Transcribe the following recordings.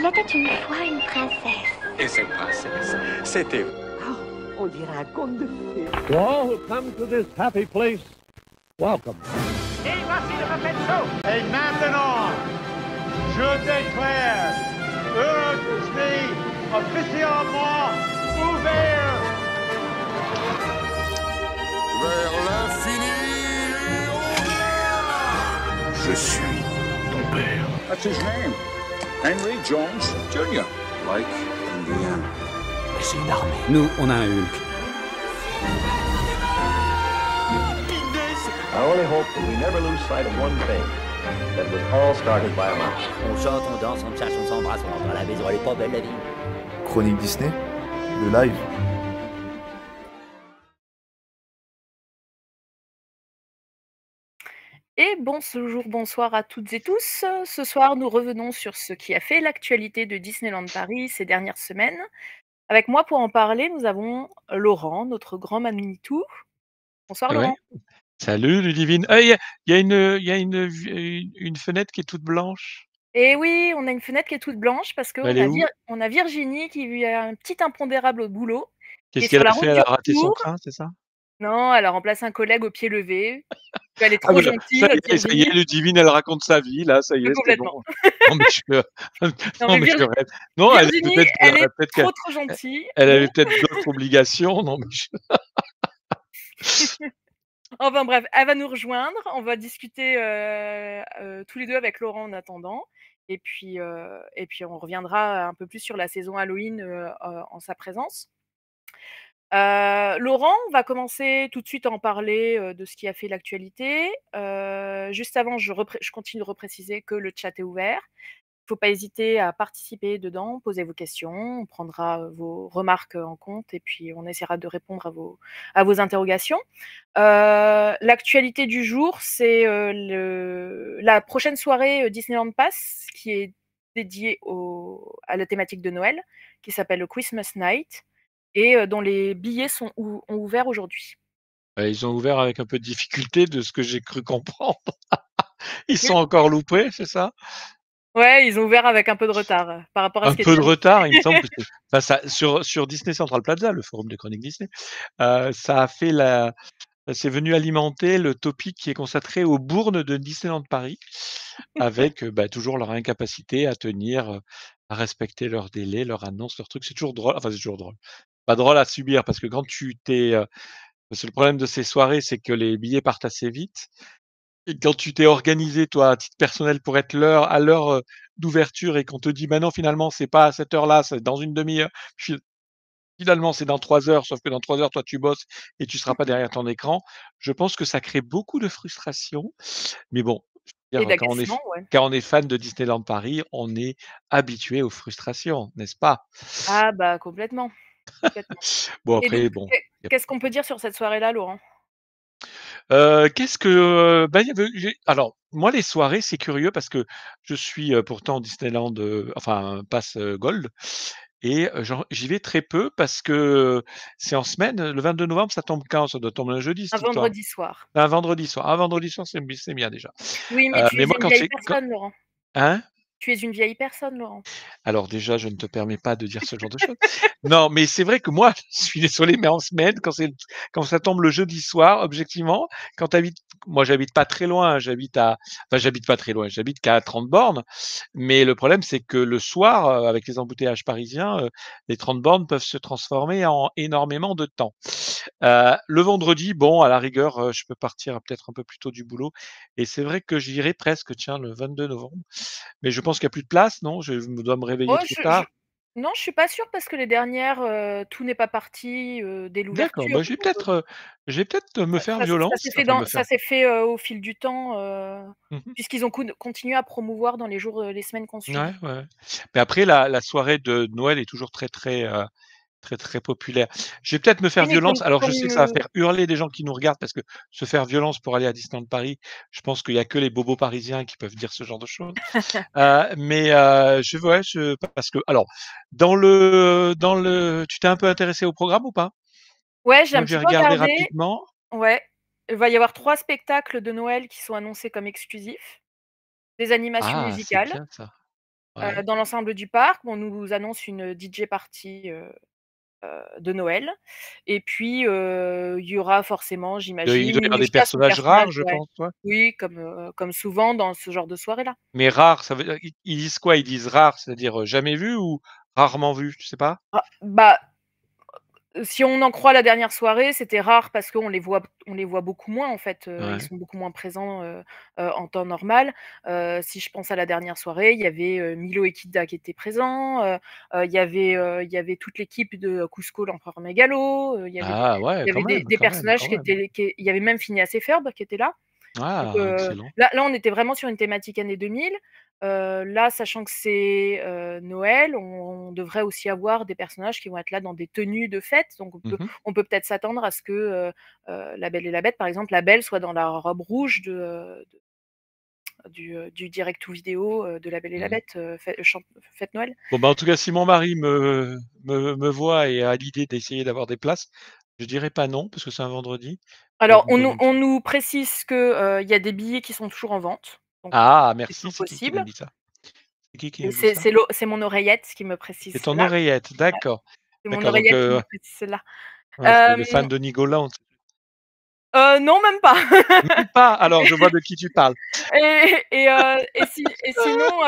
Il était une fois une princesse. Et cette princesse, c'était... On dirait un conte de fées. To all who come to this happy place, welcome. Et voici le Muppet Show. Et maintenant, je déclare Euro Disney officiellement ouvert. Vers l'infini et au-delà. Je suis ton père. That's his name. Henry Jones Jr. Like Indiana. Mais c'est une armée. Nous, on a un Hulk. I only hope that we never lose sight of one thing, that it was all started by a mouse. On chante, on danse, on cherche, on s'embrasse, on rentre à la maison, elle est pas belle la vie. Chronique Disney, le live. Et bonjour, bonsoir à toutes et tous. Ce soir, nous revenons sur ce qui a fait l'actualité de Disneyland Paris ces dernières semaines. Avec moi pour en parler, nous avons Laurent, notre grand Manitou. Bonsoir Ouais. Laurent. Salut Ludivine. Il y a une fenêtre qui est toute blanche. Et oui, on a une fenêtre qui est toute blanche parce qu'on Elle est où? on a Virginie qui a un petit impondérable au boulot. Qu'est-ce est qu'elle sur la a route fait? Elle du a raté son retour. train, c'est ça? Non, elle a remplacé un collègue au pied levé. Elle est Ah trop voilà, gentille, ça notre y est, Virginie. Ludivine, elle raconte sa vie, là, ça y est, c'est Complètement. bon. Non, mais je non, mais je rêve. Non, elle Virginie, peut-être elle est peut-être trop qu'elle gentille. elle avait peut-être d'autres obligations. Non, mais Enfin bref, elle va nous rejoindre. On va discuter tous les deux avec Laurent en attendant. Et puis on reviendra un peu plus sur la saison Halloween en sa présence. Laurent, on va commencer tout de suite à en parler de ce qui a fait l'actualité. Juste avant, je continue de repréciser que le chat est ouvert. Il ne faut pas hésiter à participer dedans, poser vos questions, on prendra vos remarques en compte et puis on essaiera de répondre à vos interrogations. L'actualité du jour, c'est la prochaine soirée Disneyland Pass qui est dédiée à la thématique de Noël, qui s'appelle le Christmas Night et dont les billets ont ouvert aujourd'hui. ils ont ouvert avec un peu de difficulté de ce que j'ai cru comprendre. Ils sont encore loupés, c'est ça? Ouais, ils ont ouvert avec un peu de retard par rapport à ce qui était Un peu de annoncé. retard, il me semble. Ça, sur Disney Central Plaza, le forum de chroniques Disney, ça a fait c'est venu alimenter le topic qui est consacré aux bournes de Disneyland Paris, avec toujours leur incapacité à tenir, à respecter leurs délais, leurs annonces, leurs trucs. C'est toujours drôle. Enfin, c'est toujours drôle. Pas drôle à subir parce que quand parce que le problème de ces soirées, c'est que les billets partent assez vite. Et quand tu t'es organisé, toi, à titre personnel, pour être à l'heure d'ouverture et qu'on te dit, non, finalement, c'est pas à cette heure-là, c'est dans une demi-heure. Finalement, c'est dans 3 heures, sauf que dans 3 heures, toi, tu bosses et tu seras pas derrière ton écran. Je pense que ça crée beaucoup de frustration. Mais bon, je veux Et dire, d'agacement, ouais. quand on est fan de Disneyland Paris, on est habitué aux frustrations, n'est-ce pas? Ah bah complètement. Complètement. Bon, Et donc, après, bon. qu'est-ce qu'on peut dire sur cette soirée-là, Laurent? Qu'est-ce que il y avait alors moi les soirées c'est curieux parce que je suis, pourtant Disneyland, enfin pass, Gold et j'y vais très peu parce que c'est en semaine. Le 22 novembre ça tombe quand? Ça doit tomber un jeudi Un cette histoire? vendredi soir. Un vendredi soir. Un vendredi soir c'est bien déjà. Oui, mais tu es Mais moi une quand vieille c'est personne, Laurent. hein? Tu es une vieille personne, Laurent. Alors déjà, je ne te permets pas de dire ce genre de choses. Non, mais c'est vrai que moi, je suis désolé, mais en semaine, quand ça tombe le jeudi soir, objectivement, quand tu habites moi j'habite pas très loin, j'habite pas très loin, j'habite qu'à 30 bornes, mais le problème c'est que le soir, avec les embouteillages parisiens, les 30 bornes peuvent se transformer en énormément de temps. Le vendredi, bon, à la rigueur, je peux partir peut-être un peu plus tôt du boulot et c'est vrai que j'irai presque, tiens, le 22 novembre. Mais je pense qu'il y a plus de place, non? Je dois me réveiller Oh, trop tard? non, je suis pas sûre parce que les dernières, tout n'est pas parti dès D'accord, l'ouverture. je vais peut-être me faire Ça violence, s'est fait enfin me faire au fil du temps, mmh puisqu'ils ont continué à promouvoir dans les semaines qu'on suivi. Ouais, ouais. Mais après la soirée de Noël est toujours très, très, très, très populaire. Je vais peut-être me faire Oui, mais violence. Alors je comme, sais que ça va faire hurler des gens qui nous regardent parce que se faire violence pour aller à Disneyland Paris, je pense qu'il y a que les bobos parisiens qui peuvent dire ce genre de choses. Mais parce que alors tu t'es un peu intéressé au programme ou pas? Ouais, j'ai Moi un j'ai petit peu regardé regardé. rapidement. Ouais, il va y avoir 3 spectacles de Noël qui sont annoncés comme exclusifs, des animations Ah, c'est musicales bien ça. Ouais. dans l'ensemble du parc. On nous annonce une DJ party, de Noël et puis, il y aura forcément, Il doit j'imagine, y avoir une des chasse aux personnages personnages, rares, je ouais. pense, ouais? Oui, comme souvent dans ce genre de soirée-là. Mais rares, ça veut dire ils disent quoi? Ils disent rares, c'est-à-dire, jamais vu ou rarement vu, tu sais pas? Ah, bah, si on en croit la dernière soirée, c'était rare parce qu'on les voit beaucoup moins en fait, ils Ouais. sont beaucoup moins présents, en temps normal. Si je pense à la dernière soirée, il y avait, Milo et Kidda qui étaient présents, il y avait toute l'équipe de Cusco l'empereur mégalo, il y avait des Ah ouais, il y avait des des quand même, personnages quand qui même. étaient qui il y avait même Phineas et Ferb qui étaient là. Donc, Ah, excellent. là, on était vraiment sur une thématique années 2000. Là, sachant que c'est, Noël, on devrait aussi avoir des personnages qui vont être là dans des tenues de fête. Donc Mmh mh. on peut peut-être s'attendre à ce que, La Belle et la Bête, par exemple, la Belle soit dans la robe rouge du direct to vidéo, de La Belle et la Mmh. Bête, fête Noël. Bon, bah, en tout cas, si mon mari me voit et a l'idée d'essayer d'avoir des places, je dirais pas non, parce que c'est un vendredi, donc Alors on peut même on nous précise que, il y a des billets qui sont toujours en vente, donc ah c'est merci, toujours c'est qui m'a possible. dit ça? C'est qui Et m'a dit ça? c'est mon oreillette qui me précise C'est ton cela. oreillette, Ouais, d'accord. c'est mon D'accord, donc oreillette qui me précise cela. ouais, c'est Hem, le fan de Nigoland. non, même pas. Même pas? Alors je vois de qui tu parles. Et sinon,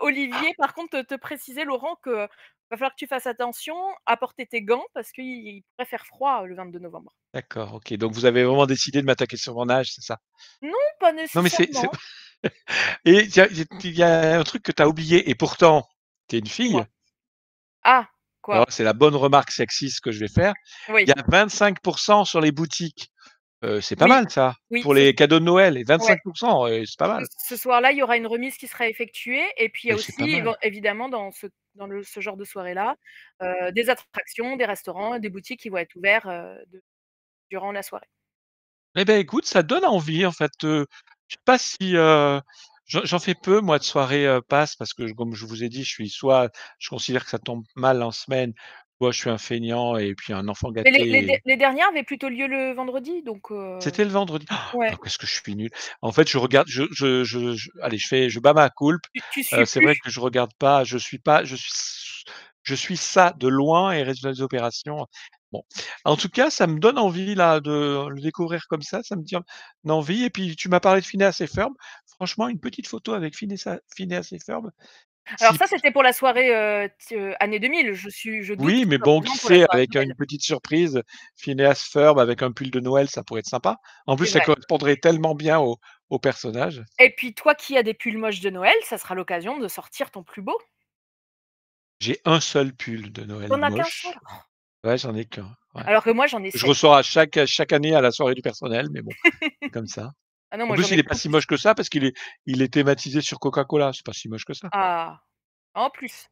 Olivier, par contre, te préciser, Laurent, que va falloir que tu fasses attention à porter tes gants parce qu'il pourrait faire froid, le 22 novembre. D'accord, OK, donc vous avez vraiment décidé de m'attaquer sur mon âge, c'est ça? Non, pas Non, mais c'est nécessairement. et il y a un truc que tu as oublié et pourtant, tu es une fille. Dis-moi. Ah, Alors quoi? c'est la bonne remarque sexiste que je vais faire. Il Oui, y a 25 sur les boutiques. C'est pas oui, mal ça, oui, pour les cadeaux de Noël et ouais. 25 c'est pas mal Ce soir-là, il y aura une remise qui sera effectuée et puis il y a et c'est pas aussi mal. évidemment ce genre de soirée-là, des attractions, des restaurants, des boutiques qui vont être ouverts, durant la soirée. Eh beh, écoute, ça donne envie en fait, je sais pas si, j'en fais peu moi de soirées, Pâques parce que comme je vous ai dit, je considère que ça tombe mal en semaine, soit je suis un feignant et puis un enfant Mais gâté. les dernières avaient plutôt lieu le vendredi, donc C'était le vendredi. ouais. Oh, qu'est-ce que je suis nul. En fait, je regarde, allez, je bats ma coulpe. Tu suis C'est vrai plus. que je regarde pas, je suis ça de loin et résultat des opérations, bon. En tout cas, ça me donne envie là de le découvrir comme ça me donne envie et puis tu m'as parlé de Phineas et Ferb. Franchement, une petite photo avec Phineas et Ferb, Alors si ça, c'était pour la soirée, années 2000. Je doute oui, que ce mais soit bon, présent qui pour la sait, soirée de avec Noël. une petite surprise, Phineas Ferb avec un pull de Noël, ça pourrait être sympa. En plus, C'est ça vrai. correspondrait tellement bien au personnage. Et puis toi qui as des pulls moches de Noël, ça sera l'occasion de sortir ton plus beau. J'ai un seul pull de Noël Tu en as qu'un seul? moche. Ouais, j'en ai qu'un, ouais. Alors que moi, j'en ai Je 7. ressors à chaque année à la soirée du personnel, mais bon, c'est comme ça. Ah non, En moi plus, j'en ai il est pas beaucoup si plus. moche que ça parce qu'il est thématisé sur Coca-Cola, c'est pas si moche que ça. Ah, en plus,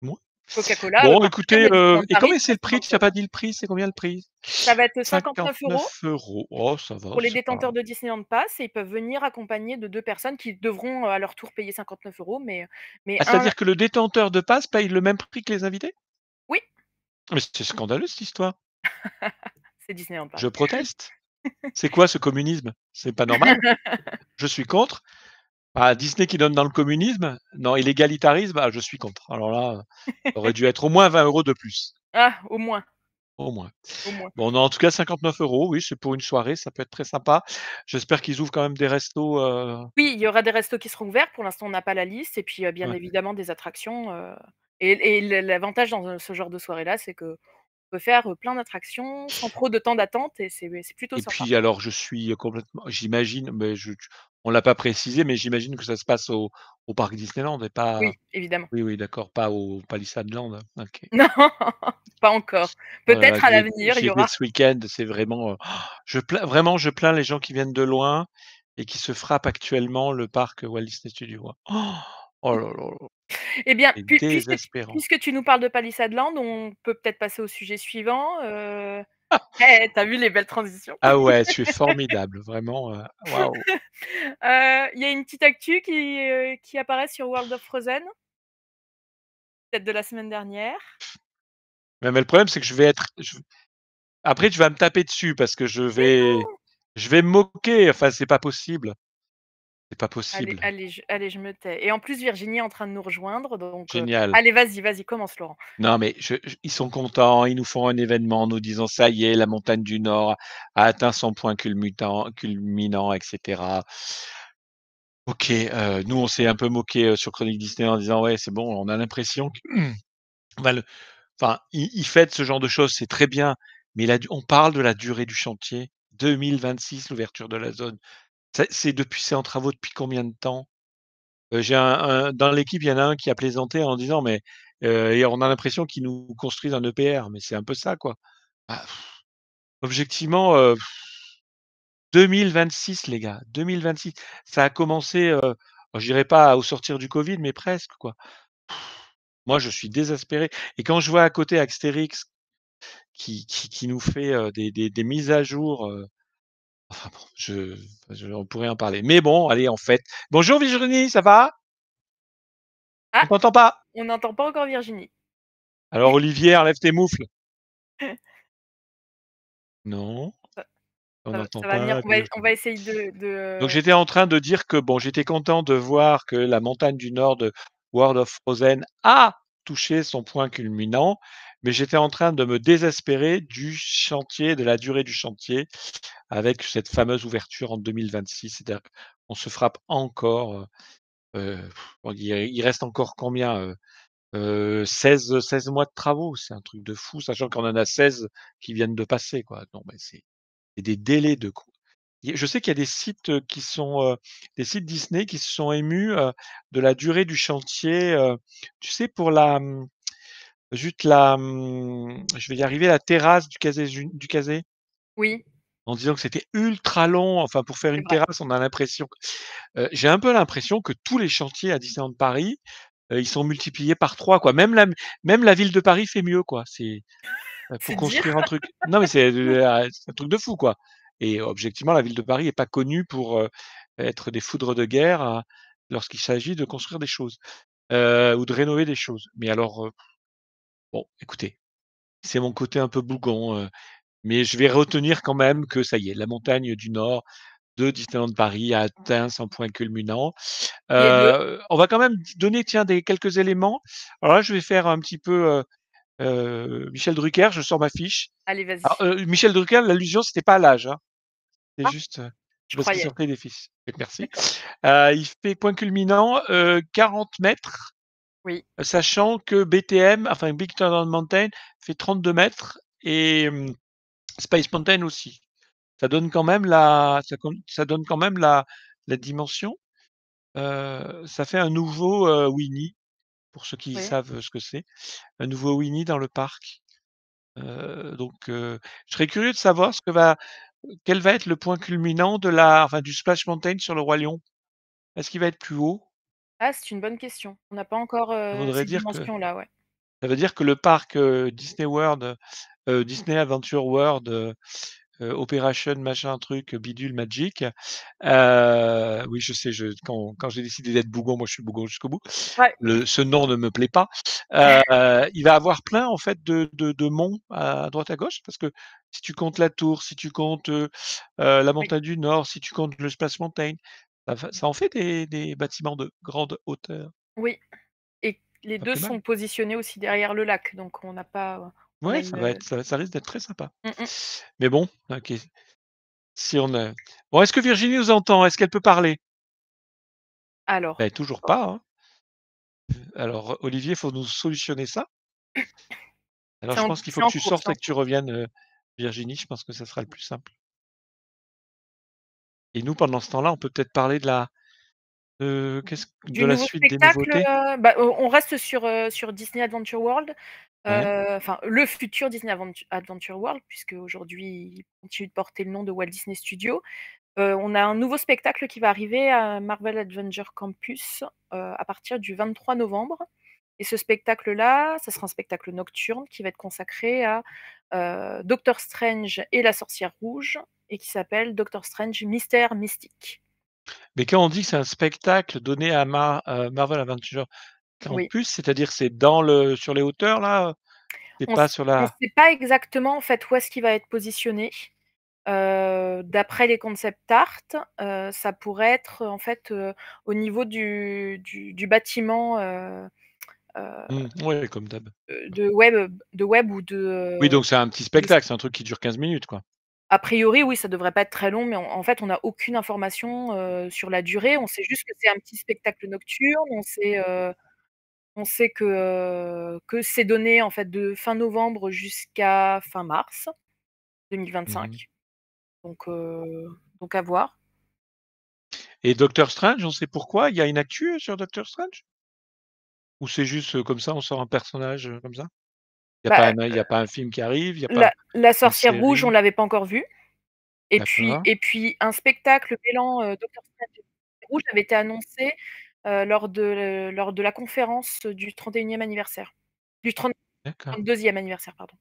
Mouais. Coca-Cola, Bon, partenaire écoutez, de Disneyland et Paris combien c'est depuis le prix? 60 Tu as pas dit le prix, c'est combien le prix? Ça va être 59 € 59 €. Oh, ça va, pour les c'est pas détenteurs de Disneyland Pass et ils peuvent venir accompagnés de 2 personnes qui devront, à leur tour payer 59 €, mais ah, un c'est-à-dire que le détenteur de passe paye le même prix que les invités? oui, Mais c'est scandaleux cette histoire. c'est Disneyland Je Paris. proteste. C'est quoi ce communisme? C'est pas normal. Je suis contre. Ah, Disney qui donne dans le communisme? Non, et l'égalitarisme? Ah, je suis contre. Alors là, ça aurait dû être au moins 20 € de plus, Ah, au moins, au moins. au moins. Bon, non, en tout cas 59 €, oui, c'est pour une soirée, ça peut être très sympa. J'espère qu'ils ouvrent quand même des restos, Oui, il y aura des restos qui seront ouverts. Pour l'instant, on n'a pas la liste et puis, bien ouais. évidemment des attractions, et l'avantage dans, ce genre de soirée-là, c'est qu'on peut faire, plein d'attractions sans trop de temps d'attente et c'est plutôt Et sympa. puis alors je suis complètement j'imagine, mais on l'a pas précisé, mais j'imagine que ça se passe au parc Disneyland et pas Oui, évidemment. oui, oui, d'accord, pas au Palissadeland, OK. Non, pas encore. Voilà, Peut-être à l'avenir, il j'y y étais aura. ce week-end, c'est vraiment, je plains les gens qui viennent de loin et qui se frappent actuellement le parc Walt Disney Studios, hein. Oh là là là, Eh bien, c'est désespérant. puisque tu nous parles de Palissadeland, on peut peut-être passer au sujet suivant, tu vu les belles transitions? Ah ouais, tu es formidable, vraiment, waouh. Il y a une petite actu qui apparaît sur World of Frozen, peut-être de la semaine dernière. Mais le problème, c'est que après tu vas me taper dessus parce que Mais non! je vais me moquer, enfin c'est pas possible. C'est pas Allez, possible. allez, je me tais. Et en plus, Virginie est en train de nous rejoindre, donc Génial. allez, vas-y, commence, Laurent. Non, mais ils sont contents, ils nous font un événement en nous disant: «Ça y est, la montagne du Nord a atteint son point culminant» et cetera. OK, nous, on s'est un peu moqué, sur Chronique Disney en disant: «Ouais, c'est bon, on a l'impression que on va le» enfin, ils fêtent ce genre de choses, c'est très bien, mais on parle de la durée du chantier. 2026, l'ouverture de la zone. C'est en travaux depuis combien de temps? J'ai dans l'équipe, il y en a un qui a plaisanté en disant: «Mais et on a l'impression qu'ils nous construisent un EPR», mais c'est un peu ça, quoi. Bah, objectivement, 2026 les gars, 2026. Ça a commencé, je dirais pas au sortir du covid, mais presque, quoi. Moi, je suis désespéré et quand je vois à côté Astérix qui nous fait, des mises à jour, enfin bon, on pourrait en parler. Mais bon, allez, en fait. Bonjour Virginie, ça va? On Ah, t'entend pas. on n'entend pas encore Virginie. Alors Olivier, enlève tes moufles. Non, Ça on ça n'entend va venir. pas On va essayer donc j'étais en train de dire que bon, j'étais content de voir que la montagne du nord de World of Frozen a touché son point culminant, mais j'étais en train de me désespérer du chantier, de la durée du chantier avec cette fameuse ouverture en 2026. C'est-à-dire qu'on se frappe encore, bon, il reste encore combien, 16 mois de travaux. C'est un truc de fou, sachant qu'on en a 16 qui viennent de passer, quoi. Non, mais c'est des délais de co je sais qu'il y a des sites, qui sont, des sites Disney qui se sont émus, de la durée du chantier, tu sais pour juste je vais y arriver, la terrasse du Casé? Oui, En disant que c'était ultra long, enfin pour faire c'est une vrai. terrasse, on a l'impression j'ai un peu l'impression que tous les chantiers à Disneyland Paris, ils sont multipliés par 3 quoi. Même la ville de Paris fait mieux quoi. Pour C'est dire? construire un truc non mais c'est un truc de fou quoi et objectivement la ville de Paris est pas connue pour, être des foudres de guerre, lorsqu'il s'agit de construire des choses, ou de rénover des choses. Mais alors, bon écoutez, c'est mon côté un peu bougon, mais je vais retenir quand même que ça y est, la montagne du Nord de Disneyland Paris a atteint son point culminant. Qui est de On va quand même donner tiens quelques éléments. Alors là, je vais faire un petit peu, Michel Drucker, je sors ma fiche. allez, vas-y. Alors, Michel Drucker, l'allusion, c'était pas à l'âge, hein. C'est Ah, juste, je parce qu'il croyais. sortait des fiches. Merci. D'accord. Il fait point culminant, 40 mètres, Oui, sachant que BTM, enfin Big Thunder Mountain, fait 32 mètres et Space Mountain aussi. Ça donne quand même la dimension. Ça fait un nouveau, Winnie, pour ceux qui oui. savent, ce que c'est. Un nouveau Winnie dans le parc. Donc je serais curieux de savoir quel va être le point culminant du Splash Mountain sur le Roi Lion. Est-ce qu'il va être plus haut? Ah, c'est une bonne question. On n'a pas encore, Ça voudrait ces dire que dimensions-là, ouais. ça veut dire que le parc, Disney World, Disney Adventure World, Operation machin truc, bidule magic. Oui, je sais, quand j'ai décidé d'être bougon, moi je suis bougon jusqu'au bout. Ouais, Ce nom ne me plaît pas. Il va avoir plein en fait de monts à droite à gauche parce que si tu comptes la tour, si tu comptes, la oui, montagne du Nord, si tu comptes le Splash Mountain, ça en fait des bâtiments de grande hauteur. oui, et les Pas 2 plus mal. sont positionnés aussi derrière le lac, donc on n'a pas, on a Ouais, une, ça risque d'être très sympa. mmh mh. Mais bon, OK. Si on a bon, est-ce que Virginie nous entend? Est-ce qu'elle peut parler? Alors, Beh, toujours pas, hein. Alors Olivier, il faut nous solutionner ça. Alors je pense qu'il faut c'est que en tu cours, sortes c'est et en que tu cours. reviennes, Virginie, je pense que ça sera le plus simple. Et nous, pendant ce temps-là, on peut peut-être parler de Du la nouveau suite des spectacle, nouveautés? bah, on reste sur Disney Adventure World, Ouais. enfin le futur Disney Adventure World, puisque aujourd'hui il continue de porter le nom de Walt Disney Studios. On a un nouveau spectacle qui va arriver à Marvel Adventure Campus, à partir du 23 novembre, et ce spectacle-là, ça sera un spectacle nocturne qui va être consacré à, Doctor Strange et la Sorcière Rouge, et qui s'appelle Doctor Strange Mystère Mystique. Mais quand on dit que c'est un spectacle donné à Marvel Adventure Oui. Campus, c'est-à-dire c'est sur les hauteurs là? C'est On pas sur ne la sait pas exactement en fait où est-ce qu'il va être positionné. D'après les concept art, ça pourrait être, en fait, au niveau du bâtiment, Ouais, comme d'hab. de web ou Oui, donc c'est un petit de spectacle, c'est un truc qui dure 15 minutes, quoi. a priori, oui, ça devrait pas être très long, mais en fait, on n'a aucune information, sur la durée. On sait juste que c'est un petit spectacle nocturne. On sait que c'est donné, en fait, de fin novembre jusqu'à fin mars Mmh. 2025. Donc à voir. Et Doctor Strange, on sait pourquoi? Il y a une actu, sur Doctor Strange? Ou c'est juste, comme ça, on sort un personnage, comme ça? Bah, Il y a pas un film qui arrive? Il y a pas la une sorcière rouge, on série? l'avait pas encore vue. Et puis D'accord. et puis un spectacle mêlant, Doctor Strange et Sorcière Rouge avait été annoncé, lors de la conférence du 31e anniversaire. Du D'accord. 32e anniversaire, pardon.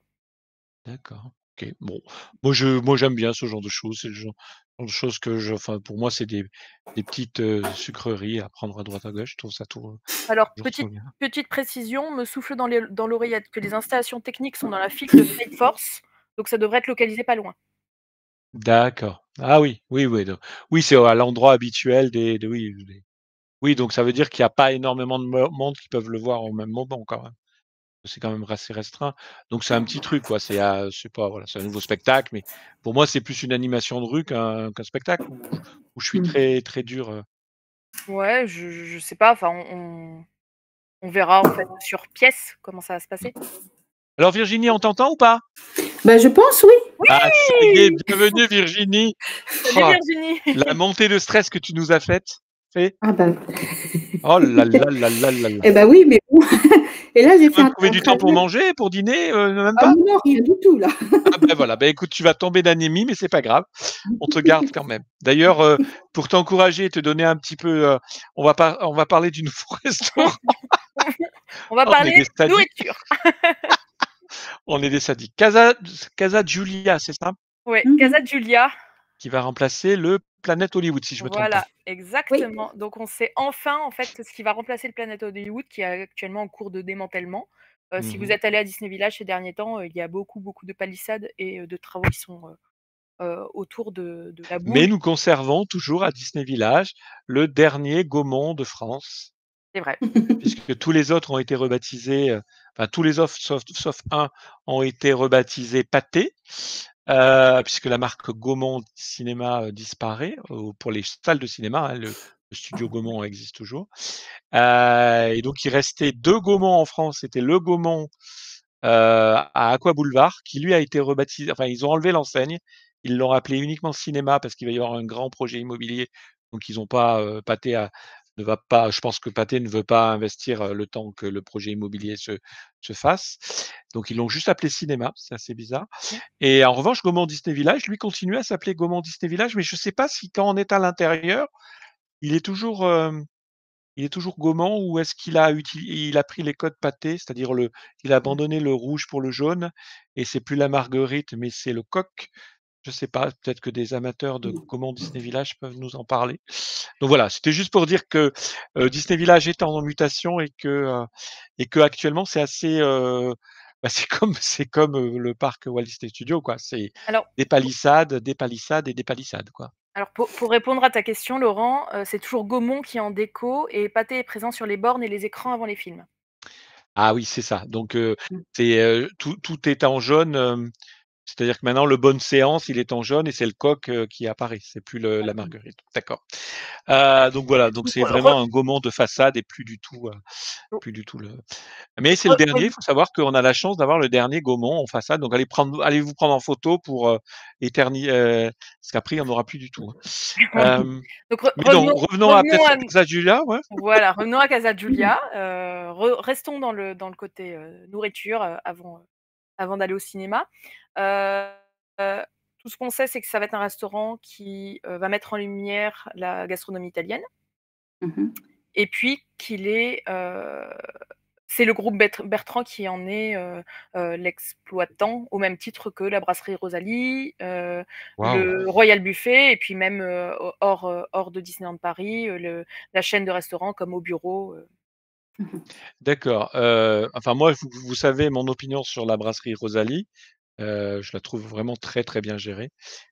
D'accord. OK. Bon, moi j'aime bien ce genre de choses. C'est le genre de choses que enfin, pour moi, c'est des petites, sucreries à prendre à droite à gauche. Je trouve ça Alors toujours trop petite bien. petite précision, on me souffle dans l'oreillette que les installations techniques sont dans la file de Flight Force, donc ça devrait être localisé pas loin. D'accord. Ah oui, oui, oui, donc oui, c'est à l'endroit habituel oui, donc ça veut dire qu'il y a pas énormément de monde qui peuvent le voir au même moment quand même. C'est quand même assez restreint. Donc c'est un petit truc quoi, c'est pas voilà, c'est un nouveau spectacle, mais pour moi, c'est plus une animation de rue qu'un spectacle où je suis très, très dur, Ouais, je sais pas, enfin on verra en fait sur pièce comment ça va se passer. Alors Virginie, on t'entend ou pas? Bah, je pense, oui. Ah ça y est, Oui! bienvenue Virginie. Salut Oh, Virginie! la montée de stress que tu nous as fait. Ah bah. Oh là là là là là là. Eh bah oui, mais bon. Et là, Tu j'ai as fait même un trouvé du temps pour trajet. manger, pour dîner, même Ah pas? non, rien du tout, là. Ah ben voilà, ben écoute, tu vas tomber d'anémie, mais c'est pas grave. On te garde quand même. D'ailleurs, pour t'encourager et te donner un petit peu, on va parler du nouveau restaurant. On va On est des parler sadiques. nourriture. On est des sadiques. Casa Giulia, c'est ça? Ouais, Mmh. Casa Giulia. Qui va remplacer le Planet Hollywood, si je me trompe pas? Voilà, Oui. exactement. Donc on sait enfin, en fait, ce qui va remplacer le Planet Hollywood qui est actuellement en cours de démantèlement. Si vous Mmh. êtes allé à Disney Village ces derniers temps, il y a beaucoup, beaucoup de palissades et de travaux qui sont, autour de la Mais boule. nous conservons toujours à Disney Village le dernier Gaumont de France. C'est vrai. Puisque tous les autres ont été rebaptisés, enfin tous les autres sauf un ont été rebaptisés Pathé, puisque la marque Gaumont Cinéma, disparaît, pour les salles de cinéma, hein, le studio Gaumont existe toujours. Et donc il restait 2 Gaumont en France, c'était le Gaumont, à Aqua Boulevard qui lui a été rebaptisé, enfin ils ont enlevé l'enseigne, ils l'ont appelé uniquement cinéma parce qu'il va y avoir un grand projet immobilier, donc ils ont pas, Pathé ne va pas, je pense que Pathé ne veut pas investir, le temps que le projet immobilier se fasse. Donc ils l'ont juste appelé cinéma, c'est assez bizarre. Mmh. Et en revanche, Gaumont Disney Village, lui, continue à s'appeler Gaumont Disney Village, mais je sais pas si quand on est à l'intérieur, il est toujours, il est toujours Gaumont ou est-ce il a pris les codes Pathé, c'est-à-dire il a abandonné le rouge pour le jaune et c'est plus la marguerite, mais c'est le coq. Je sais pas, peut-être que des amateurs de Gaumont Disney Village peuvent nous en parler. Donc voilà, c'était juste pour dire que, Disney Village est en mutation et qu'actuellement c'est assez, bah, c'est comme, le parc Walt Disney Studios quoi. C'est Alors des palissades, des palissades et des palissades quoi. pour répondre à ta question, Laurent, c'est toujours Gaumont qui est en déco et Pathé est présent sur les bornes et les écrans avant les films. Ah oui, c'est ça. Donc, Mmh. c'est, tout est en jaune, c'est-à-dire que maintenant le Bonne Séance, il est en jaune et c'est le coq, qui apparaît, c'est plus la marguerite. D'accord. Donc voilà, donc c'est Re vraiment un Gaumont de façade et re plus du tout le mais c'est le dernier, il re faut savoir qu'on a la chance d'avoir le dernier Gaumont en façade, donc allez vous prendre en photo pour, parce qu'après il y en aura plus du tout, hein. Donc Mais non, revenons à revenons à Casa Julia, ouais. voilà, revenons à Casa Giulia, restons dans le côté, nourriture, avant d'aller au cinéma. Heu heu, tout ce qu'on sait, c'est que ça va être un restaurant qui, va mettre en lumière la gastronomie italienne Mmh. et puis c'est le groupe Bertrand qui en est, l'exploitant au même titre que la brasserie Rosalie, Waouh! le Royal Buffet et puis même, hors de Disneyland Paris, la chaîne de restaurants comme Au Bureau, Mmh. D'accord, enfin moi, vous savez mon opinion sur la brasserie Rosalie. Je la trouve vraiment très, très bien gérée et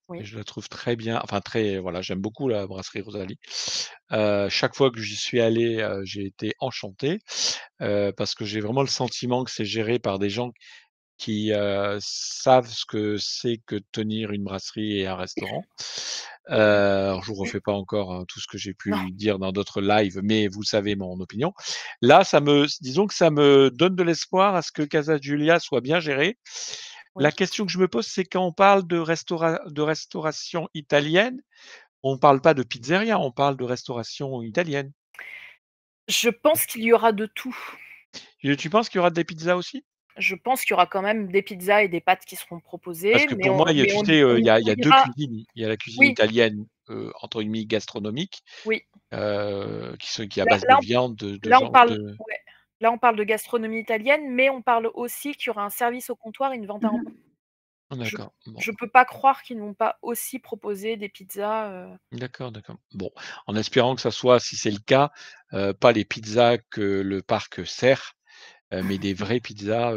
Oui. je la trouve très bien enfin très voilà, j'aime beaucoup la brasserie Rosalie. Chaque fois que j'y suis allé, j'ai été enchanté, parce que j'ai vraiment le sentiment que c'est géré par des gens qui, savent ce que c'est que de tenir une brasserie et un restaurant. Alors je vous refais pas encore, tout ce que j'ai Non. pu dire dans d'autres lives, mais vous savez mon opinion. Là, disons que ça me donne de l'espoir à ce que Casa Giulia soit bien gérée. La Oui. question que je me pose, c'est quand on parle de restauration italienne, on parle pas de pizzeria, on parle de restauration italienne. Je pense qu'il y aura de tout. Et tu penses qu'il y aura des pizzas aussi? Je pense qu'il y aura quand même des pizzas et des pâtes qui seront Parce proposées, que mais pour moi, on il y a mais tu on sais, on il y a 2 ira cuisines. Il y a la cuisine oui, italienne, entre guillemets «gastronomique», oui. qui est à Là base de là viande, de là on genre parle de ouais, là on parle de gastronomie italienne, mais on parle aussi qu'il y aura un service au comptoir et une vente à emporter. Mmh. Je d'accord, bon. je peux pas croire qu'ils ne vont pas aussi proposer des pizzas, D'accord, d'accord. Bon, en espérant que ça soit, si c'est le cas, pas les pizzas que le parc sert, mais des vraies pizzas,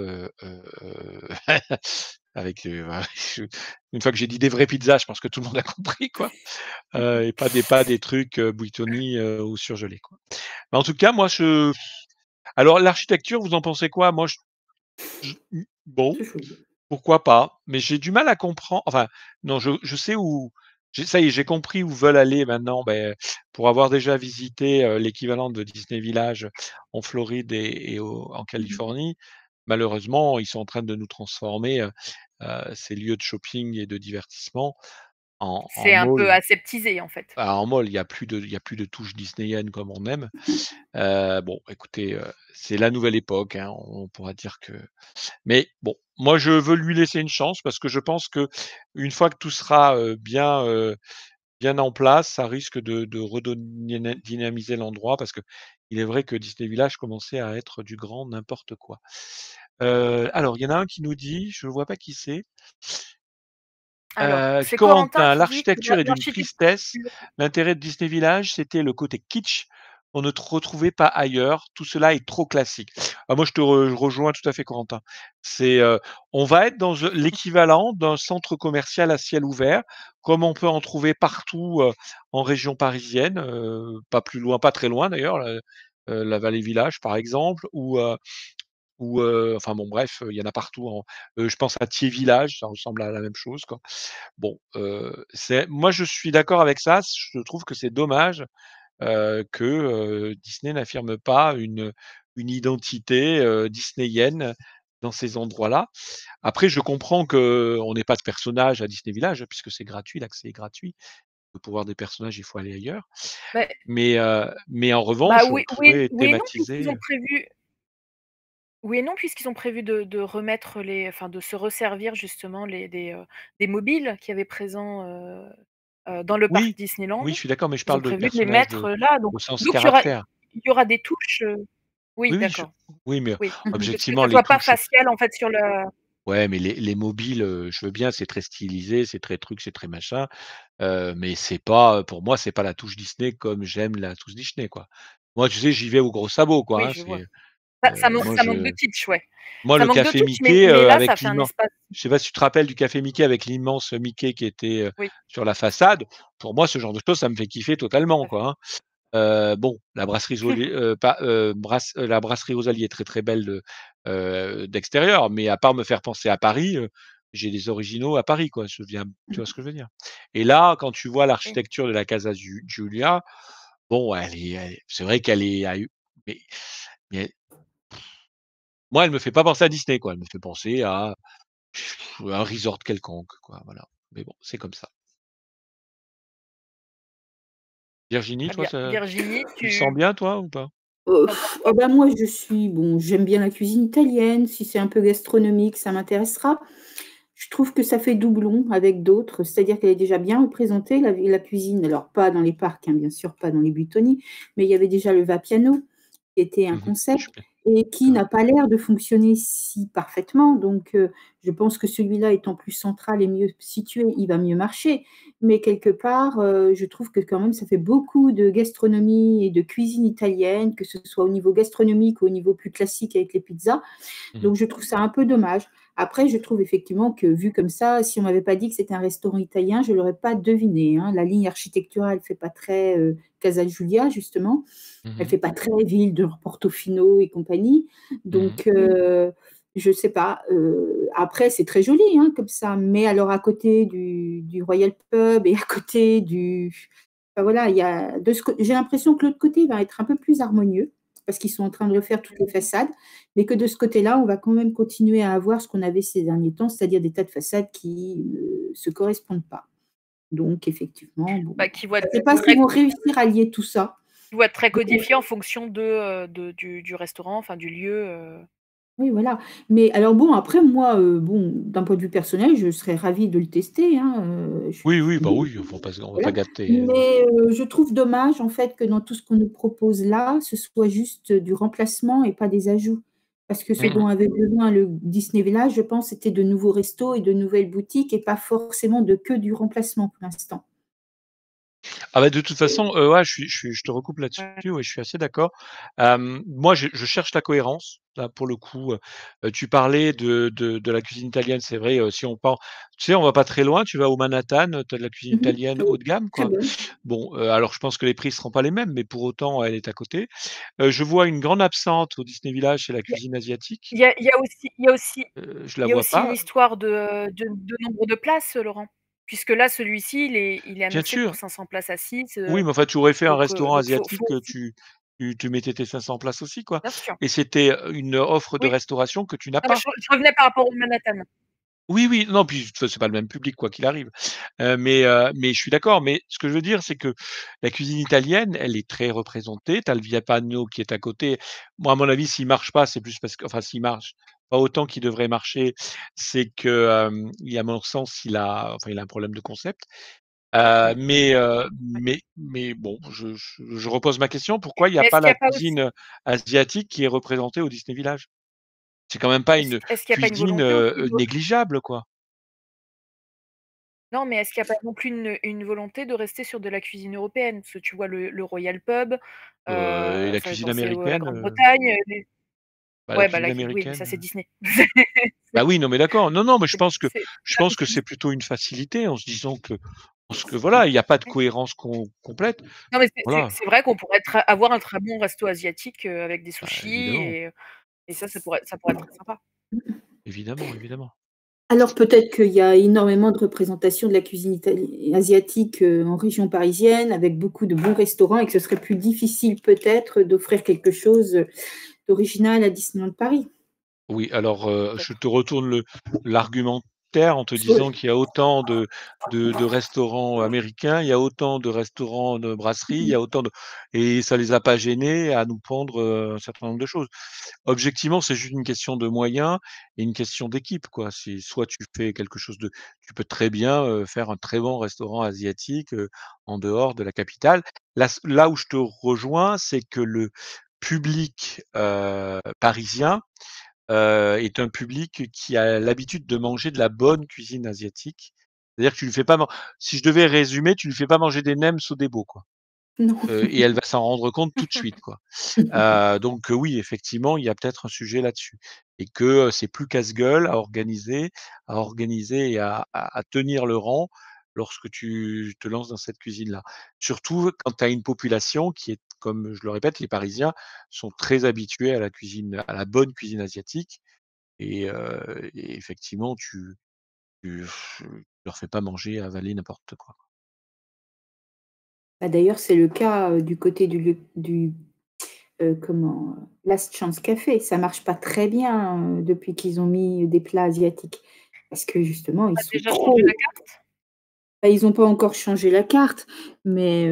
avec, voilà, une fois que j'ai dit des vraies pizzas, je pense que tout le monde a compris, quoi, et pas des trucs, buitoni, ou surgelés, quoi. Mais en tout cas, moi, alors l'architecture, vous en pensez quoi? Moi, bon, C'est chouette. pourquoi pas? Mais j'ai du mal à comprendre enfin, non, je sais où ça y est, j'ai compris où veulent aller maintenant, pour avoir déjà visité, l'équivalent de Disney Village en Floride en Mmh mh. Californie. Malheureusement, ils sont en train de nous transformer, ces lieux de shopping et de divertissement en c'est un peu mall. aseptisé, en fait. En mall, il y a plus de touches disneyiennes comme on aime. Bon, écoutez, c'est la nouvelle époque, hein, on pourra dire que mais bon, moi je veux lui laisser une chance parce que je pense que une fois que tout sera, bien en place, ça risque de dynamiser l'endroit parce que il est vrai que Disney Village commençait à être du grand n'importe quoi. Alors il y en a un qui nous dit, je ne vois pas qui c'est. Alors, c'est Corentin Corentin: qui dit que «L'architecture est d'une l'architecture tristesse. L'intérêt de Disney Village, c'était le côté kitsch qu'on ne retrouvait pas ailleurs. Tout cela est trop classique». Ah moi je te rejoins tout à fait Corentin. C'est, on va être dans, l'équivalent d'un centre commercial à ciel ouvert, comme on peut en trouver partout, en région parisienne, pas plus loin, pas très loin d'ailleurs, la Vallée Village par exemple ou enfin bon bref, il y en a partout je pense à Thiers Village, ça ressemble à la même chose quoi. Bon, moi je suis d'accord avec ça, je trouve que c'est dommage, que, Disney n'affirme pas une identité, disneyienne dans ces endroits-là. Après je comprends qu'on n'ait pas de personnages à Disney Village, puisque c'est gratuit, l'accès est gratuit. Pour voir des personnages, il faut aller ailleurs. beh, Mais en bah, revanche, on oui oui pourrait oui et non, puisqu'ils thématiser, ont prévu oui et non, puisqu'ils ont prévu de remettre de se resservir justement des mobiles qu'il y avait présents, dans le parc oui, Disneyland. oui, je suis d'accord, mais je Ils ont parle de prévu de les personnages mettre, là, donc au sens donc caractère. il y aura des touches, oui, Oui, oui, d'accord, oui, mais oui, Mmh mh. que objectivement, ça les soit pas touches, facial, en fait, sur le ouais, mais les mobiles, je veux bien, c'est très stylisé, c'est très truc, c'est très machin, mais c'est pas, pour moi, c'est pas la touche Disney comme j'aime la touche Disney, quoi. Moi, tu sais, j'y vais au gros sabot, quoi, oui, hein, je vois. c'est, moi, Ça manque de kitsch, ouais. Ça le manque de café kitsch, Mickey, mais là, ça avec fait un l'immense espace je sais pas si tu te rappelles du café Mickey avec l'immense Mickey qui était, oui, sur la façade. Pour moi, ce genre de choses, ça me fait kiffer tout totalement, à fait. quoi, hein. Bon, la brasserie Zoli pas, la brasserie Rosalie est très, très belle d'extérieur, mais à part me faire penser à Paris, j'ai des originaux à Paris, quoi. Tu vois ce que je veux dire? Et là, quand tu vois Oui. l'architecture de la Casa Giulia, bon, c'est vrai qu'elle est mais moi, elle me fait pas penser à Disney, quoi. Elle me fait penser à un resort quelconque, quoi, voilà. Mais bon, c'est comme ça. Virginie, Très toi, bien. ça Virginie, tu le sens tu bien, toi, ou pas? en penses Oh quoi? bah, moi je suis bon, j'aime bien la cuisine italienne, si c'est un peu gastronomique, ça m'intéressera. Je trouve que ça fait doublon avec d'autres, c'est-à-dire qu'elle est déjà bien représentée la cuisine, alors pas dans les parcs, hein, bien sûr, pas dans les Buitoni, mais il y avait déjà le Vapiano, qui était un Mmh. Je concept suis bien et qui d'accord. n'a pas l'air de fonctionner si parfaitement. Donc, je pense que celui-là étant plus central et mieux situé, il va mieux marcher. Mais quelque part, je trouve que quand même ça fait beaucoup de gastronomie et de cuisine italienne, que ce soit au niveau gastronomique ou au niveau plus classique avec les pizzas. Mmh. Donc je trouve ça un peu dommage. Après, je trouve effectivement que vu comme ça, si on m'avait pas dit que c'était un restaurant italien, je l'aurais pas deviné, hein. La ligne architecturale fait pas très, Casa Giulia justement. Elle Mmh. fait pas très ville de Portofino et compagnie. Mmh. Donc, je sais pas, après c'est très joli, hein, comme ça, mais alors à côté du Royal Pub et à côté du enfin voilà, il y a de ce cô j'ai l'impression que l'autre côté va être un peu plus harmonieux, parce qu'ils sont en train de refaire toutes les façades, mais que de ce côté-là, on va quand même continuer à avoir ce qu'on avait ces derniers temps, c'est-à-dire des tas de façades qui ne se correspondent pas. Donc effectivement, bon, Bah, qui vont je être sais pas s'ils très vont réussir à lier tout ça. qui vont être très codifiés en fonction du restaurant, enfin du lieu. Oui, voilà. Mais alors bon, après moi, bon, d'un point de vue personnel, je serais ravie de le tester, hein, je Oui, oui, bah suis oui, on va pas voilà. gâter, Mais, je trouve dommage en fait que dans tout ce qu'on nous propose là, ce soit juste du remplacement et pas des ajouts. Parce que ce Mmh. dont avait besoin le Disney Village, je pense, c'était de nouveaux restos et de nouvelles boutiques et pas forcément de que du remplacement pour l'instant. Ah bah, de toute façon, ouais, je te recoupe là-dessus, Ouais. ouais, je suis assez d'accord. Moi, je cherche la cohérence, là, pour le coup, tu parlais de la cuisine italienne, c'est vrai, si on part tu sais, on va pas très loin, tu vas au Manhattan, tu as de la cuisine Mmh. italienne Oui, haut de gamme, très quoi. bonne. Bon, alors je pense que les prix seront pas les mêmes, mais pour autant, elle est à côté. Je vois une grande absente au Disney Village, c'est la Il y a cuisine asiatique. Je la il y a vois aussi une pas. histoire de nombre de places, Laurent. Puisque là, celui-ci, il est Bien annoncé pour sûr. 500 places assises, Oui, mais enfin, tu aurais fait un restaurant donc asiatique, faut aussi tu mettais tes 500 places aussi, quoi. bien sûr. Et c'était, une offre de Oui. restauration que tu n'as Non, mais pas. je revenais par rapport au Manhattan. Oui, oui, non, puis de toute façon, c'est pas le même public quoi qu'il arrive. Mais je suis d'accord, mais ce que je veux dire, c'est que la cuisine italienne, elle est très représentée. Tu as le Via Pano qui est à côté. Moi, à mon avis, s'il marche pas, c'est plus parce que enfin s'il marche pas autant qu'il devrait marcher, c'est que, il à mon sens, il a un problème de concept. Ouais. Ouais. Mais bon, je repose ma question, pourquoi il y a Mais est-ce pas qu'il y la a pas aussi cuisine, asiatique qui est représentée au Disney Village? C'est quand même pas une est-ce qu'il y a pas une cuisine, volonté aussi de négligeable, quoi. non, mais est-ce qu'il y a pas non plus une volonté de rester sur de la cuisine européenne? Parce que tu vois le Royal Pub, Et la ça fait cuisine penser à la américaine, Grande-Bretagne, les bah, la ouais, bah, cuisine là oui, mais ça, américaine, c'est Disney. bah, oui, non, mais d'accord. Non, non, mais C'est je là où pense que tu dis c'est plutôt une facilité en se disant que parce que voilà, il y a pas de ouais. cohérence complète. Non, mais Voilà, c'est vrai qu'on pourrait avoir un très bon resto asiatique, avec des bah, sushis évidemment, et ça pourrait être très sympa. évidemment, évidemment. Alors peut-être qu'il y a énormément de représentations de la cuisine asiatique, en région parisienne avec beaucoup de bons restaurants et que ce serait plus difficile peut-être d'offrir quelque chose, d'original à Disneyland Paris. Oui, alors, je Peut-être. te retourne l'argumentaire en te disant Oui. qu'il y a autant de restaurants américains, il y a autant de restaurants de brasseries, il y a autant de et ça les a pas gênés à nous pendre, un certain nombre de choses. Objectivement, c'est juste une question de moyens et une question d'équipe, quoi. C'est soit tu fais quelque chose de tu peux très bien, faire un très bon restaurant asiatique, en dehors de la capitale. Là où je te rejoins, c'est que le public, parisien, est un public qui a l'habitude de manger de la bonne cuisine asiatique. C'est-à-dire que tu lui fais pas man si je devais résumer, tu lui fais pas manger des nems au Debo, quoi, Non. et elle va s'en rendre compte tout de suite, quoi. Donc oui, effectivement, il y a peut-être un sujet là-dessus et que, c'est plus casse-gueule à organiser et à tenir le rang lorsque tu te lances dans cette cuisine-là. Surtout quand tu as une population qui est, comme je le répète, les Parisiens sont très habitués à la cuisine à la bonne cuisine asiatique et effectivement, tu leur fais pas manger, avaler n'importe quoi. Bah, d'ailleurs, c'est le cas, du côté du comment? Last Chance Café. Ça marche pas très bien, depuis qu'ils ont mis des plats asiatiques. Parce que justement, ils On a sont déjà changé trop la carte? bah, ils ont pas encore changé la carte, mais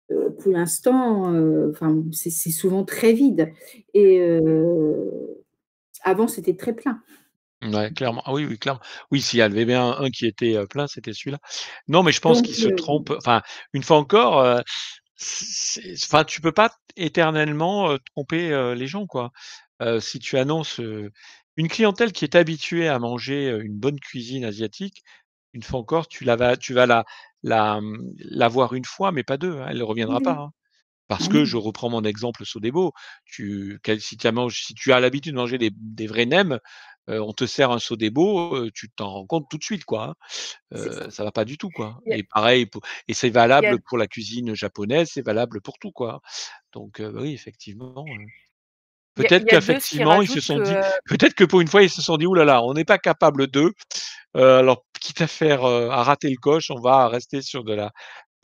pour l'instant, enfin, c'est souvent très vide et avant, c'était très plein. Ouais, clairement. Ah oui, oui, clairement. Oui, s'il y avait bien un qui était, plein, c'était celui-là. Non, mais je pense Donc qu'ils se trompent, enfin, une fois encore, enfin, tu peux pas éternellement, tromper, les gens, quoi. Si tu annonces, une clientèle qui est habituée à manger, une bonne cuisine asiatique, une fois encore, tu vas la voir une fois, mais pas 2, hein, elle ne reviendra Oui, pas, oui. hein. Parce Ah que non. je reprends mon exemple Sodebo, si tu as l'habitude de manger des vrais nems, on te sert un Sodebo, tu t'en rends compte tout de suite, quoi, hein. C'est ça. Ça va pas du tout, quoi. Il y a Et pareil et c'est il y a valable pour la cuisine japonaise, c'est valable pour tout, quoi. Donc bah, oui, effectivement, peut-être il y a Deus qui qu'effectivement, ils se rajoute sont dit que, peut-être que pour une fois, ils se sont dit: «Ouh là là, on n'est pas capable d'eux, alors quitte à faire, à rater le coche, on va rester sur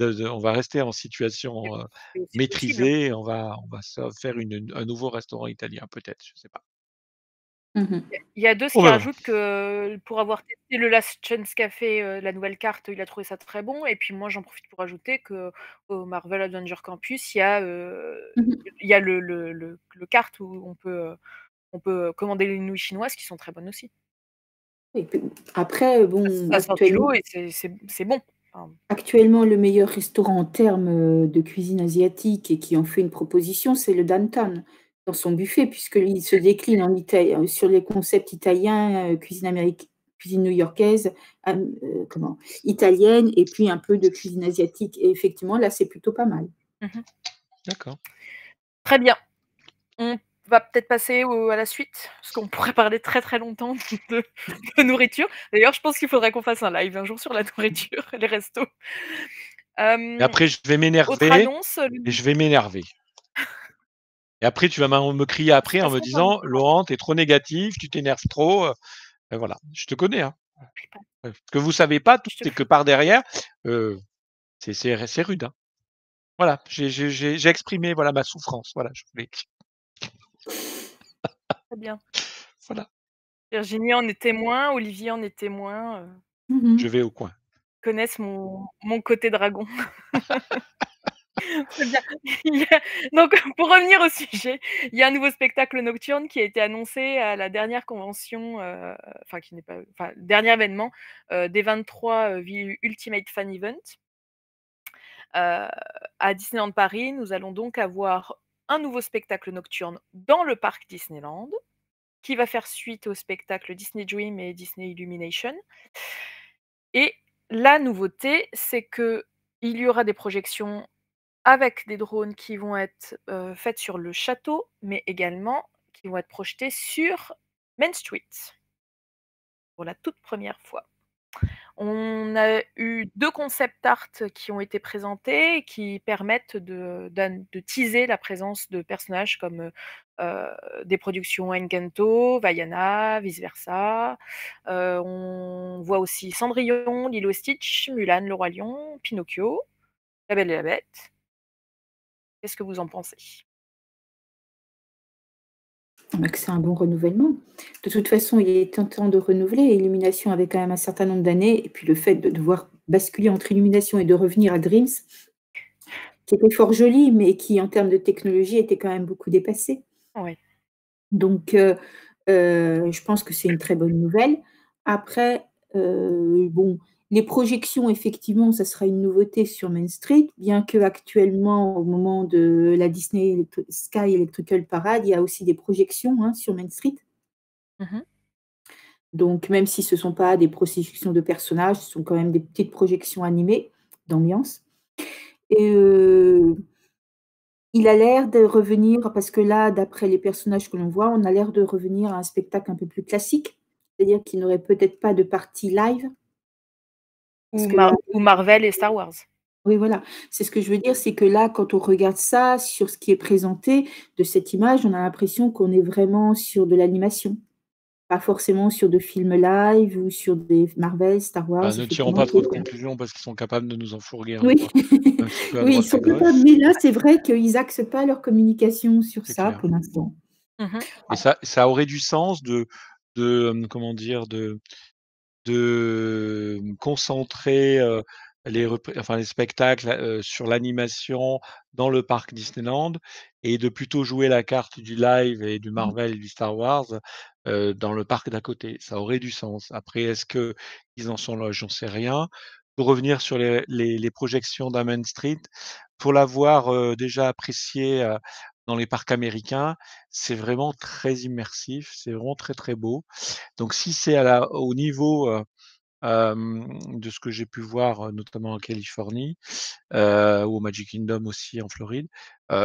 on va rester en situation, c'est aussi possible. maîtrisée, on va se faire un nouveau restaurant italien peut-être, je sais pas. Mmh. Il y a Deus On qui verra. rajoute que pour avoir testé le Last Chance Café, la nouvelle carte, il a trouvé ça très bon et puis moi j'en profite pour ajouter qu'au Marvel Adventure Campus, Mmh. il y a le cart où on peut commander les nouilles chinoises qui sont très bonnes aussi. Et puis après, bon, Ça sort du lot et c'est bon. Enfin, actuellement, le meilleur restaurant en termes, de cuisine asiatique et qui en fait une proposition, c'est le Dantan, dans son buffet, puisqu'il se décline en sur les concepts italiens, cuisine new-yorkaise, comment? Italienne et puis un peu de cuisine asiatique et effectivement, là, c'est plutôt pas mal. mmh D'accord. Très bien. On va peut-être passer à la suite, parce qu'on pourrait parler très, très longtemps de nourriture. D'ailleurs, je pense qu'il faudrait qu'on fasse un live un jour sur la nourriture et les restos. Et après je vais Autre m'énerver annonce, et je vais m'énerver. Et après tu vas me crier de toute après en me façon, par disant: «Laurent, tu es trop négatif, tu t'énerves trop», et voilà. Je te connais, hein. Ce que vous savez pas, je te c'est que par derrière, heu, c'est rude, hein. Voilà, j'ai exprimé, voilà, ma souffrance. Voilà, je voulais très bien. voilà, Virginie en est témoin, Olivier en est témoin, Mmh. je vais au coin. connaissent mon côté dragon. Très bien. Il y a donc pour revenir au sujet, il y a un nouveau spectacle nocturne qui a été annoncé à la dernière convention, enfin qui n'est pas enfin, dernier événement, des 23, Ultimate Fan Event. À Disneyland Paris, nous allons donc avoir un nouveau spectacle nocturne dans le parc Disneyland, qui va faire suite au spectacle Disney Dream et Disney Illumination. Et la nouveauté, c'est qu'il y aura des projections avec des drones qui vont être, faites sur le château, mais également qui vont être projetés sur Main Street, pour la toute première fois. On a eu 2 concept art qui ont été présentés et qui permettent de teaser la présence de personnages comme, des productions Encanto, Vaiana, vice versa. On voit aussi Cendrillon, Lilo et Stitch, Mulan, le roi lion, Pinocchio, La Belle et la Bête. Qu'est-ce que vous en pensez? Bah, que c'est un bon renouvellement. De toute façon, il est tentant de renouveler. Illumination avait quand même un certain nombre d'années et puis le fait de devoir basculer entre Illumination et de revenir à Dreams, qui était fort joli, mais qui, en termes de technologie, était quand même beaucoup dépassé. Ouais. Donc je pense que c'est une très bonne nouvelle. Après, bon, les projections, effectivement, ça sera une nouveauté sur Main Street, bien qu'actuellement, au moment de la Disney Sky Electrical Parade, il y a aussi des projections, hein, sur Main Street. Mmh. Donc même si ce ne sont pas des projections de personnages, ce sont quand même des petites projections animées, d'ambiance et il a l'air de revenir parce que là, d'après les personnages que l'on voit, on a l'air de revenir à un spectacle un peu plus classique. C'est-à-dire qu'il n'aurait peut-être pas de partie live. Parce que là Ou Marvel et Star Wars. oui, voilà, c'est ce que je veux dire, c'est que là, quand on regarde ça, sur ce qui est présenté de cette image, on a l'impression qu'on est vraiment sur de l'animation. Pas forcément sur de films live ou sur des Marvel, Star Wars, Bah, ne tirons effectivement. pas trop de conclusions parce qu'ils sont capables de nous enfourguer Oui, encore un petit peu à oui, ils droite à sont gauche. capables, mais là, c'est vrai qu'ils axent pas leur communication sur C'est ça clair. pour l'instant. Mmh. Et ça aurait du sens comment dire? De concentrer, les spectacles, sur l'animation dans le parc Disneyland et de plutôt jouer la carte du live et du Mmh. Marvel et du Star Wars, dans le parc d'à côté. Ça aurait du sens. Après, est-ce qu'ils en sont là? J'en sais rien. Pour revenir sur les projections d'A Main Street, pour l'avoir, déjà apprécié, dans les parcs américains, c'est vraiment très immersif, c'est vraiment très, très beau. Donc si c'est au niveau, de ce que j'ai pu voir, notamment en Californie, ou au Magic Kingdom aussi en Floride,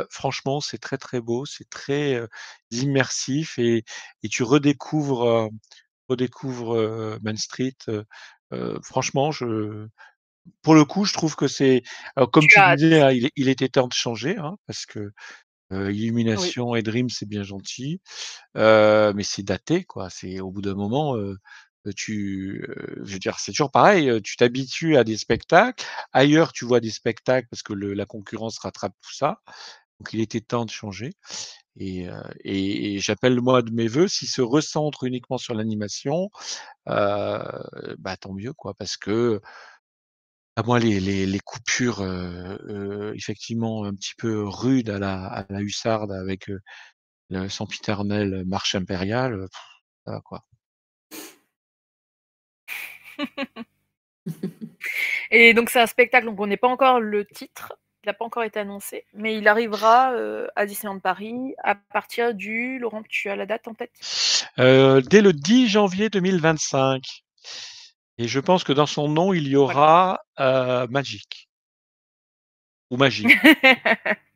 franchement, c'est très, très beau, c'est très, immersif et tu redécouvres, redécouvre Main Street. Franchement, pour le coup, je trouve que c'est, comme Tu tu as disais, hein, il était temps de changer, hein, parce que Oui. Illumination et Dream, c'est bien gentil, mais c'est daté, quoi. C'est au bout d'un moment, je veux dire, c'est toujours pareil, tu t'habitues à des spectacles. Ailleurs, tu vois des spectacles parce que la concurrence rattrape tout ça. Donc il était temps de changer et j'appelle moi de mes vœux, s'il se recentre uniquement sur l'animation, bah, tant mieux, quoi, parce que moi les coupures, effectivement un petit peu rudes à la hussarde avec, le sempiternelle marche impériale, ça va, quoi. Et donc c'est un spectacle, donc on n'est pas encore le titre, il n'a pas encore été annoncé, mais il arrivera, à Disneyland Paris à partir du Laurent, tu as la date en tête? Dès le 10 janvier 2025 et je pense que dans son nom, il y Voilà. aura, Magique. Ou magique.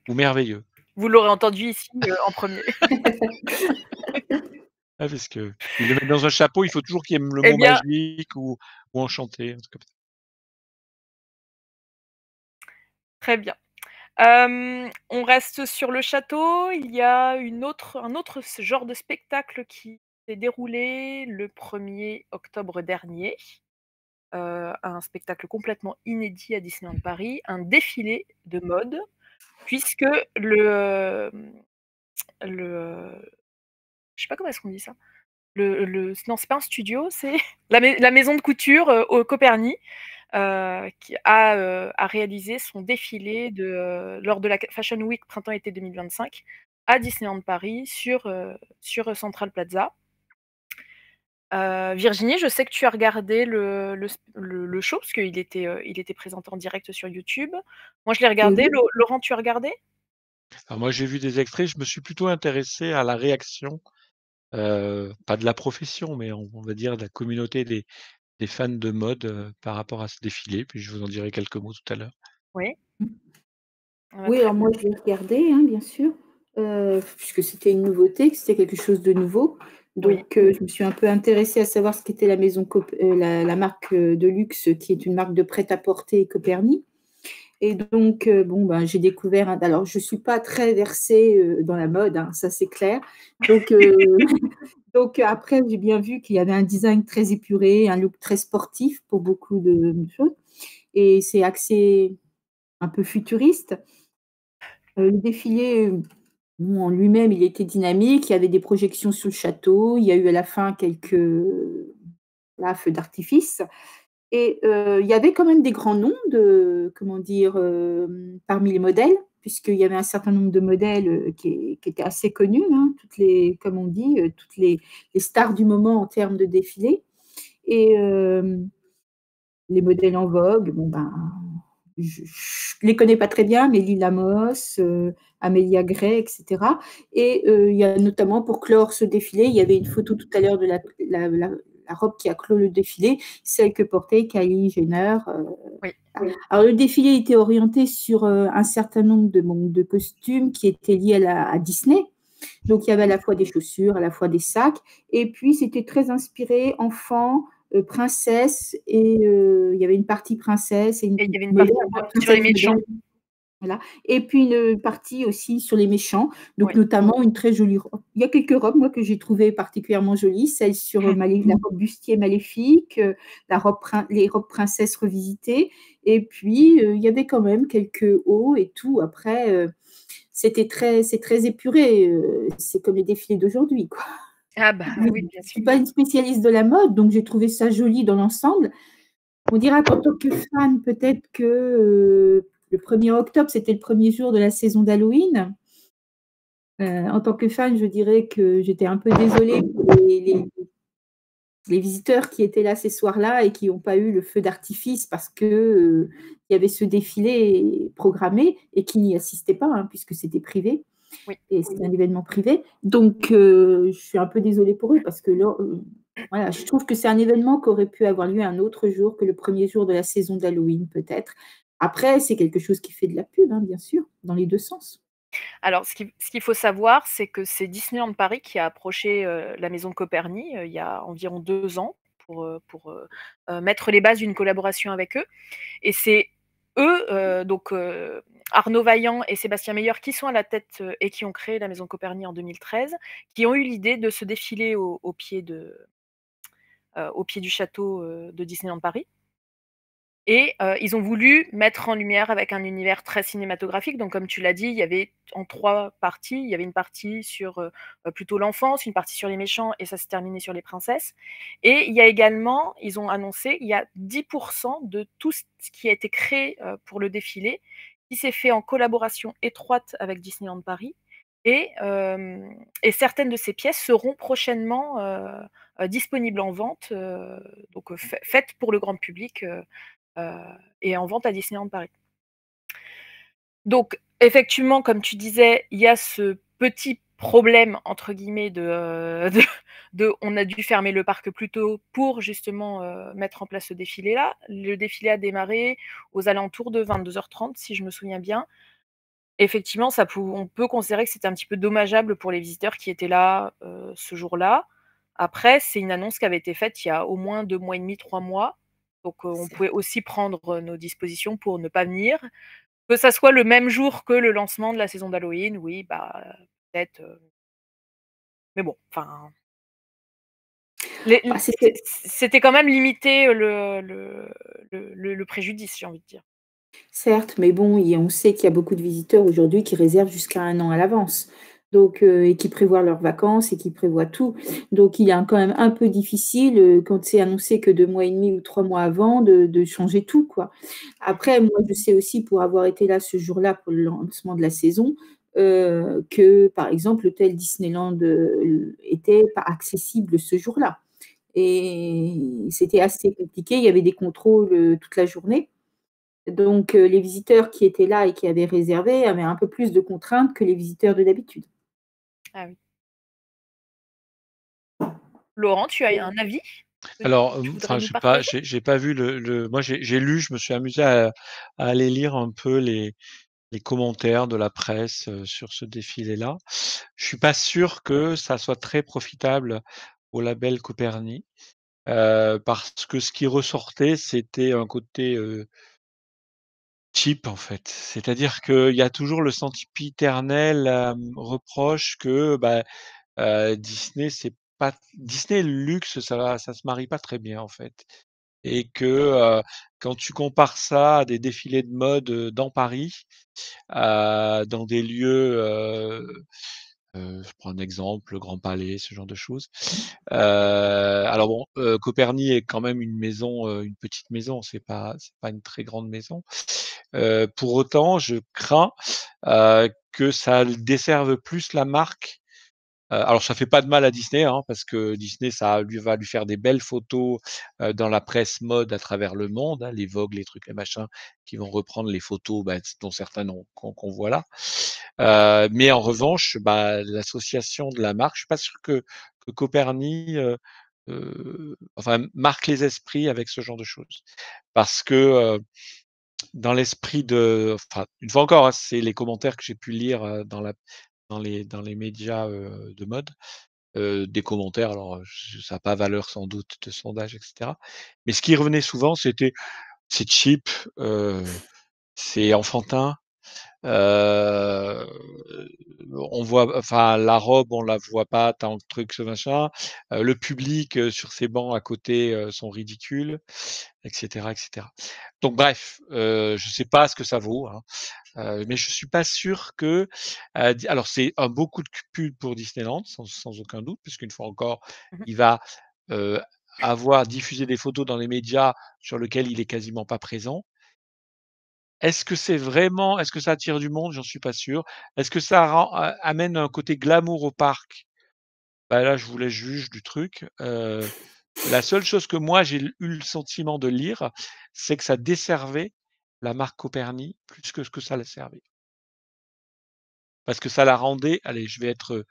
Ou merveilleux. Vous l'aurez entendu ici, en premier. Ah parce qu'ils le mettent dans un chapeau, il faut toujours qu'il y ait le Eh mot bien magique ou enchanté, un truc comme ça. Très bien. On reste sur le château, il y a un autre genre de spectacle qui s'est déroulé le 1er octobre dernier. Un spectacle complètement inédit à Disneyland Paris, un défilé de mode, puisque je sais pas comment est-ce qu'on dit ça? Non, c'est pas un studio, c'est la maison de couture, au Copernic, qui a réalisé son défilé lors de la Fashion Week printemps-été 2025 à Disneyland Paris sur Central Plaza. Virginie, je sais que tu as regardé le show parce qu'il était présenté en direct sur YouTube. Moi, je l'ai regardé. Oui. Laurent, tu as regardé? Alors moi, j'ai vu des extraits, je me suis plutôt intéressé à la réaction, pas de la profession, mais on va dire de la communauté des fans de mode, par rapport à ce défilé, puis je vous en dirai quelques mots tout à l'heure. Oui. Oui, Très alors moi je l'ai regardé, hein, bien sûr, puisque c'était une nouveauté, que c'était quelque chose de nouveau. Oui. Donc je me suis un peu intéressée à savoir ce qu'était la marque de luxe, qui est une marque de prêt-à-porter Copernic. Et donc, bon, ben, j'ai découvert. Alors, je ne suis pas très versée dans la mode, hein, ça c'est clair. Donc, donc après, j'ai bien vu qu'il y avait un design très épuré, un look très sportif pour beaucoup de choses. Et c'est axé un peu futuriste. Le défilé, bon, en lui-même, il était dynamique. Il y avait des projections sur le château. Il y a eu à la fin quelques feux d'artifice. Et il y avait quand même des grands noms comment dire, parmi les modèles, puisqu'il y avait un certain nombre de modèles qui étaient assez connus, hein, comme on dit, toutes les stars du moment en termes de défilé. Et les modèles en vogue, bon, ben, je ne les connais pas très bien, mais Lila Moss, Amelia Gray, etc. Et il y a notamment, pour clore ce défilé, il y avait une photo tout à l'heure de la robe qui a clos le défilé, celle que portait Kylie Jenner. Oui. Alors, le défilé était orienté sur un certain nombre de costumes qui étaient liés à Disney. Donc, il y avait à la fois des chaussures, à la fois des sacs. Et puis, c'était très inspiré enfant, princesse, et il y avait une partie princesse. Et il y avait une partie sur les méchants. Voilà. Et puis une partie aussi sur les méchants, donc notamment une très jolie robe. Il y a quelques robes, moi, que j'ai trouvées particulièrement jolies, celle sur la robe bustier maléfique, les robes princesses revisitées, et puis il y avait quand même quelques hauts et tout. Après, c'est très épuré, c'est comme les défilés d'aujourd'hui, quoi. Ah bah oui, bien sûr. Je ne suis pas une spécialiste de la mode, donc j'ai trouvé ça joli dans l'ensemble. On dira qu'en tant que fan, peut-être que le 1er octobre, c'était le premier jour de la saison d'Halloween. En tant que fan, je dirais que j'étais un peu désolée pour les visiteurs qui étaient là ces soirs-là et qui n'ont pas eu le feu d'artifice parce qu'il y avait ce défilé programmé et qui n'y assistaient pas, hein, puisque c'était privé. Oui. Et c'était un événement privé. Donc, je suis un peu désolée pour eux parce que là, voilà, je trouve que c'est un événement qui aurait pu avoir lieu un autre jour que le premier jour de la saison d'Halloween, peut-être. Après, c'est quelque chose qui fait de la pub, hein, bien sûr, dans les deux sens. Alors, ce qu'il faut savoir, c'est que c'est Disneyland Paris qui a approché la maison Copernic il y a environ 2 ans pour mettre les bases d'une collaboration avec eux. Et c'est eux, donc Arnaud Vaillant et Sébastien Meyer, qui sont à la tête et qui ont créé la maison Copernic en 2013, qui ont eu l'idée de ce défilé au pied du château de Disneyland Paris. Et ils ont voulu mettre en lumière avec un univers très cinématographique. Donc, comme tu l'as dit, il y avait en 3 parties. Il y avait une partie sur plutôt l'enfance, une partie sur les méchants, et ça se terminait sur les princesses. Et il y a également, ils ont annoncé, il y a 10% de tout ce qui a été créé pour le défilé, qui s'est fait en collaboration étroite avec Disneyland Paris. Et certaines de ces pièces seront prochainement disponibles en vente, donc faites pour le grand public. Et en vente à Disneyland Paris. Donc, effectivement, comme tu disais, il y a ce petit problème, entre guillemets, de on a dû fermer le parc plus tôt pour justement mettre en place ce défilé-là. Le défilé a démarré aux alentours de 22h30, si je me souviens bien. Effectivement, on peut considérer que c'était un petit peu dommageable pour les visiteurs qui étaient là ce jour-là. Après, c'est une annonce qui avait été faite il y a au moins 2 mois et demi, 3 mois. Donc, on pouvait aussi prendre nos dispositions pour ne pas venir. Que ça soit le même jour que le lancement de la saison d'Halloween, oui, bah, peut-être. Mais bon, enfin. C'était quand même limité le préjudice, j'ai envie de dire. Certes, mais bon, on sait qu'il y a beaucoup de visiteurs aujourd'hui qui réservent jusqu'à 1 an à l'avance. Donc, et qui prévoient leurs vacances et qui prévoient tout. Donc, il est quand même un peu difficile, quand c'est annoncé que 2 mois et demi ou 3 mois avant, de changer tout, quoi. Après, moi, je sais aussi, pour avoir été là ce jour-là pour le lancement de la saison, que, par exemple, l'hôtel Disneyland était pas accessible ce jour-là. Et c'était assez compliqué. Il y avait des contrôles toute la journée. Donc, les visiteurs qui étaient là et qui avaient réservé avaient un peu plus de contraintes que les visiteurs de d'habitude. Ah oui. Laurent, tu as un avis? Alors, enfin, j'ai pas vu moi, j'ai lu, je me suis amusé à aller lire un peu les commentaires de la presse sur ce défilé-là. Je suis pas sûr que ça soit très profitable au label Copernic, parce que ce qui ressortait, c'était un côté cheap, en fait. C'est-à-dire qu'il y a toujours le sempiternel reproche que Disney, c'est pas Disney et le luxe, ça se marie pas très bien, en fait. Et que quand tu compares ça à des défilés de mode dans Paris, dans des lieux, je prends un exemple, le Grand Palais, ce genre de choses. Alors bon, Copernic est quand même une maison, une petite maison, c'est pas une très grande maison. Pour autant, je crains que ça desserve plus la marque. Alors ça fait pas de mal à Disney, hein, parce que Disney, ça va lui faire des belles photos dans la presse mode à travers le monde, hein, les Vogue, les trucs, les machins, qui vont reprendre les photos dont certains qu'on voit là. Mais en revanche, l'association de la marque, je suis pas sûr que Copernic enfin, marque les esprits avec ce genre de choses. Parce que dans l'esprit enfin, une fois encore, hein, c'est les commentaires que j'ai pu lire dans les médias de mode, des commentaires, alors ça n'a pas valeur sans doute de sondage, et cetera. Mais ce qui revenait souvent, c'était: «C'est cheap, c'est enfantin, heu, on voit enfin la robe, on la voit pas tant que truc, ce machin, le public, sur ces bancs à côté, sont ridicules», et cetera, et cetera. Donc bref, je sais pas ce que ça vaut, hein. Mais je suis pas sûr que, alors c'est un beau coup de pub pour Disneyland, sans aucun doute, puisqu'une fois encore, Mmh. il va, avoir diffusé des photos dans les médias sur lesquels il est quasiment pas présent. Est-ce que ça attire du monde? J'en suis pas sûr. Est-ce que ça amène un côté glamour au parc? Là, je vous laisse juge du truc. La seule chose que moi j'ai eu le sentiment de lire, c'est que ça desservait la marque Copernic plus que ce que ça la servait. Parce que ça la rendait, allez, je vais être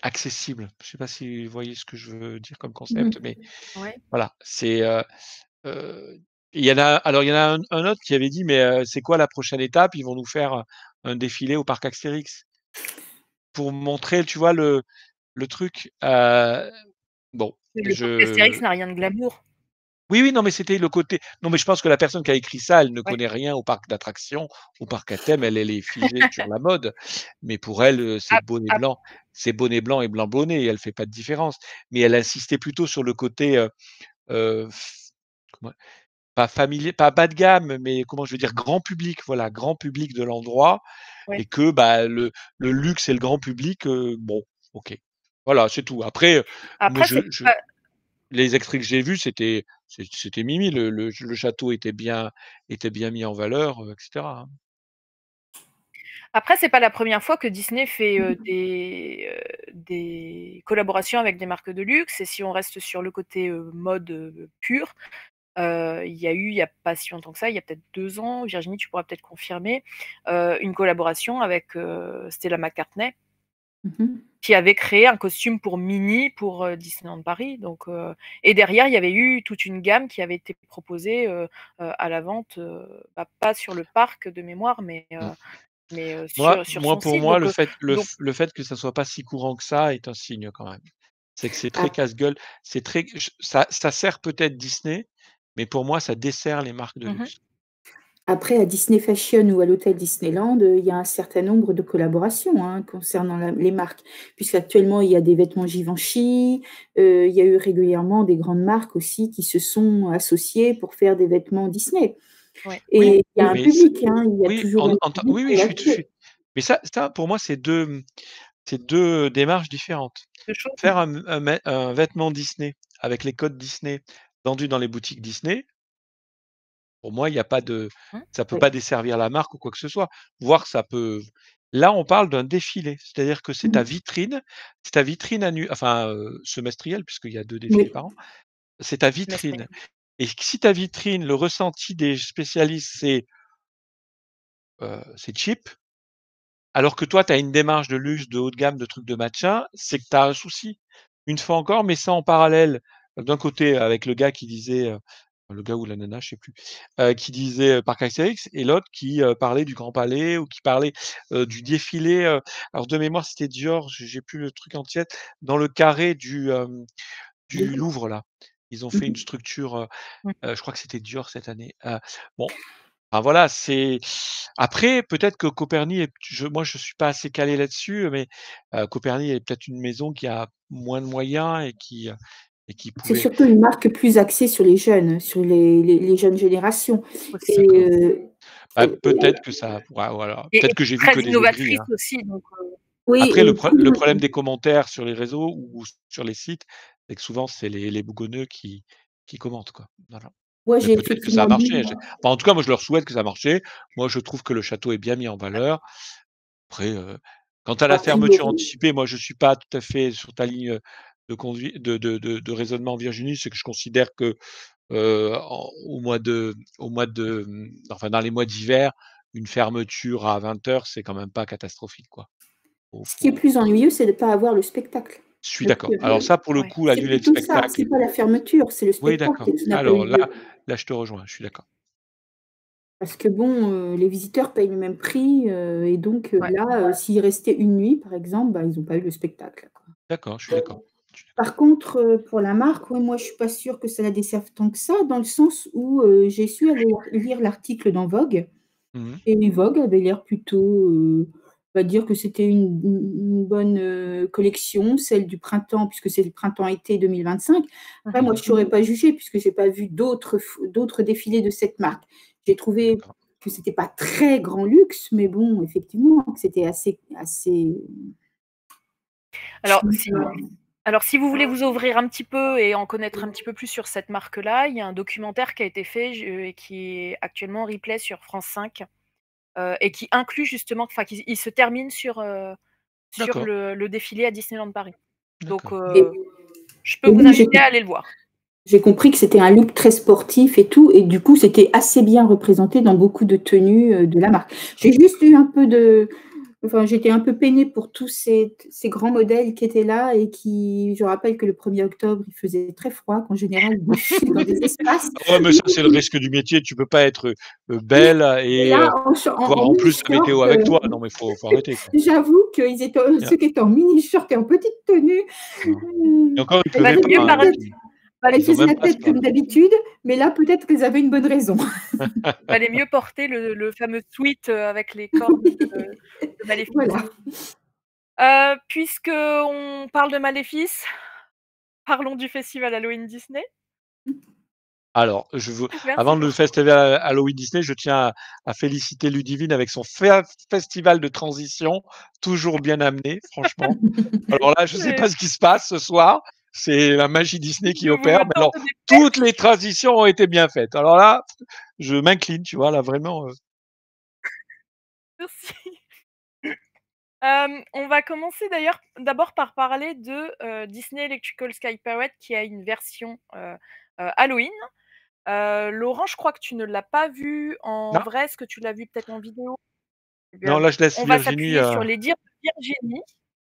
accessible. Je sais pas si vous voyez ce que je veux dire comme Mmh. concept, mais Ouais. voilà, c'est, il y en a un autre qui avait dit: «Mais, c'est quoi la prochaine étape? Ils vont nous faire un défilé au parc Astérix. Pour montrer, tu vois, le truc. Bon, Le parc Astérix n'a rien de glamour. Oui, non, mais c'était le côté. Non, mais je pense que la personne qui a écrit ça, elle ne Ouais. connaît rien au parc d'attractions, au parc à thème, elle est figée sur la mode. Mais pour elle, c'est bonnet blanc, c'est bonnet blanc et blanc bonnet, et elle fait pas de différence. Mais elle insistait plutôt sur le côté, comment pas familier, pas bas de gamme, mais comment je veux dire? Grand public, voilà, grand public de l'endroit, Ouais. et que, bah, le luxe et le grand public, bon, OK. Voilà, c'est tout. Après, moi, Après, c'est pas les extraits que j'ai vus, c'était mimi. Le château était bien mis en valeur, et cetera, hein. Après, c'est pas la première fois que Disney fait, des collaborations avec des marques de luxe, et si on reste sur le côté, mode, pur, il y a pas si longtemps que ça, il y a peut-être 2 ans, Virginie, tu pourras peut-être confirmer, une collaboration avec, Stella McCartney qui avait créé un costume pour Minnie pour, Disneyland Paris, donc et derrière, il y avait eu toute une gamme qui avait été proposée, à la vente, pas sur le parc de mémoire, mais sur son Pour site, moi, donc le fait que ça soit pas si courant que ça est un signe quand même. C'est que c'est très casse-gueule, c'est très ça sert peut-être Disney, mais pour moi, ça dessert les marques de luxe. Après, à Disney Fashion ou à l'hôtel Disneyland, il y a un certain nombre de collaborations, hein, concernant les marques. Puisqu'actuellement, il y a des vêtements Givenchy, il y a eu régulièrement des grandes marques aussi qui se sont associées pour faire des vêtements Disney. Ouais. Et il y a un public, hein, il y a toujours un public oui, pour je l'acheter. suis mais ça pour moi, c'est deux démarches différentes. Faire un vêtement Disney avec les codes Disney vendus dans les boutiques Disney, pour moi, il y a pas de ça peut pas desservir la marque ou quoi que ce soit. Voire ça peut là, on parle d'un défilé, c'est-à-dire que c'est ta vitrine semestrielle, puisqu'il y a 2 défilés par an. C'est ta vitrine, et si ta vitrine, le ressenti des spécialistes, c'est cheap, alors que toi, tu as une démarche de luxe, de haut de gamme, de trucs de machin, c'est que tu as un souci. Une fois encore, mais ça en parallèle, d'un côté avec le gars qui disait, le gars ou la nana, je sais plus, qui disait, parc Astérix, et l'autre qui, parlait du Grand Palais, ou qui parlait, du défilé, alors de mémoire, c'était Dior, j'ai plus le truc en tête, dans le carré du Louvre là. Ils ont fait une structure, je crois que c'était Dior cette année. Bon, enfin voilà, c'est après peut-être que Copernic moi je suis pas assez calé là-dessus, mais Copernic est peut-être une maison qui a moins de moyens et qui C'est pouvait surtout une marque plus axée sur les jeunes, sur les jeunes générations. peut-être que ça voilà, et peut-être que j'ai vu très que des innovatrice aigris, hein. aussi, donc Oui, Après le problème des commentaires sur les réseaux ou sur les sites, c'est que souvent c'est les bougonneux qui commentent, quoi. Voilà. Moi, Mais j'ai peut-être que ça a effectivement marché, lu, en tout cas, moi je leur souhaite que ça a marché. Moi, je trouve que le château est bien mis en valeur. Après, quant à la a fermeture priori. anticipée, moi je suis pas tout à fait sur ta ligne de raisonnement, Virginie. C'est que je considère que, enfin dans les mois d'hiver, une fermeture à 20h, c'est quand même pas catastrophique, quoi. Ce qui est plus ennuyeux, c'est de ne pas avoir le spectacle. Je suis d'accord. Alors ça, pour le coup, C'est annuler le plutôt ça, spectacle. c'est pas la fermeture, c'est le Oui, spectacle d'accord. qui n'a pas Alors eu lieu. là, je te rejoins, je suis d'accord. Parce que bon, les visiteurs payent le même prix, et donc là, s'il restait une nuit, par exemple, bah, ils n'ont pas eu le spectacle, quoi. D'accord, je suis d'accord. Par contre, pour la marque, ouais, moi, je suis pas sûre que ça la desserve tant que ça, dans le sens où, j'ai su aller lire l'article dans Vogue, et Vogue avait l'air plutôt, on va dire que c'était une bonne, collection, celle du printemps, puisque c'est le printemps-été 2025. Après, moi, je ne saurais pas juger puisque j'ai pas vu d'autres défilés de cette marque. J'ai trouvé que c'était pas très grand luxe, mais bon, effectivement, que c'était assez alors si vous voulez vous ouvrir un petit peu et en connaître un petit peu plus sur cette marque-là, il y a un documentaire qui a été fait, et qui est actuellement en replay sur France 5, et qui inclut justement, enfin il se termine sur le défilé à Disneyland Paris. Donc je peux vous inviter à aller le voir. J'ai compris que c'était un look très sportif et tout, et du coup, c'était assez bien représenté dans beaucoup de tenues, de la marque. J'ai juste eu un peu de Enfin, j'étais un peu peinée pour tous ces grands modèles qui étaient là et qui je rappelle que le 1er octobre, il faisait très froid, qu'en général, ils défilent dans des espaces. Ouais, mais ça, c'est le risque du métier. Tu peux pas être, belle Et et là, voir en plus la météo avec toi. Non, mais faut arrêter, quoi. j'avoue qu'ils étaient ceux qui étaient en mini-short et en petite tenue. Et encore, il Ils pleuvait faisaient pas, la hein, tête Fallait ils faisaient la tête comme d'habitude, mais là, peut-être qu'ils avaient une bonne raison. fallait mieux porter le fameux sweat, avec les cornes de Maléfice. Voilà. Puisqu'on parle de Maléfice, parlons du festival Halloween Disney. Alors, avant le festival Halloween Disney, je tiens à féliciter Ludivine avec son festival de transition, toujours bien amené, franchement. Alors là, je sais pas ce qui se passe ce soir, c'est la magie Disney qui opère, mais alors toutes les transitions ont été bien faites. Alors là, je m'incline, tu vois, là, vraiment. Merci. On va commencer d'abord par parler de Disney Electrical Sky Parade qui a une version Halloween. Laurent, je crois que tu ne l'as pas vu en vrai. Est-ce que tu l'as vu peut-être en vidéo? Non, là, je laisse On va Virginie. s'appuyer sur les dires de Virginie.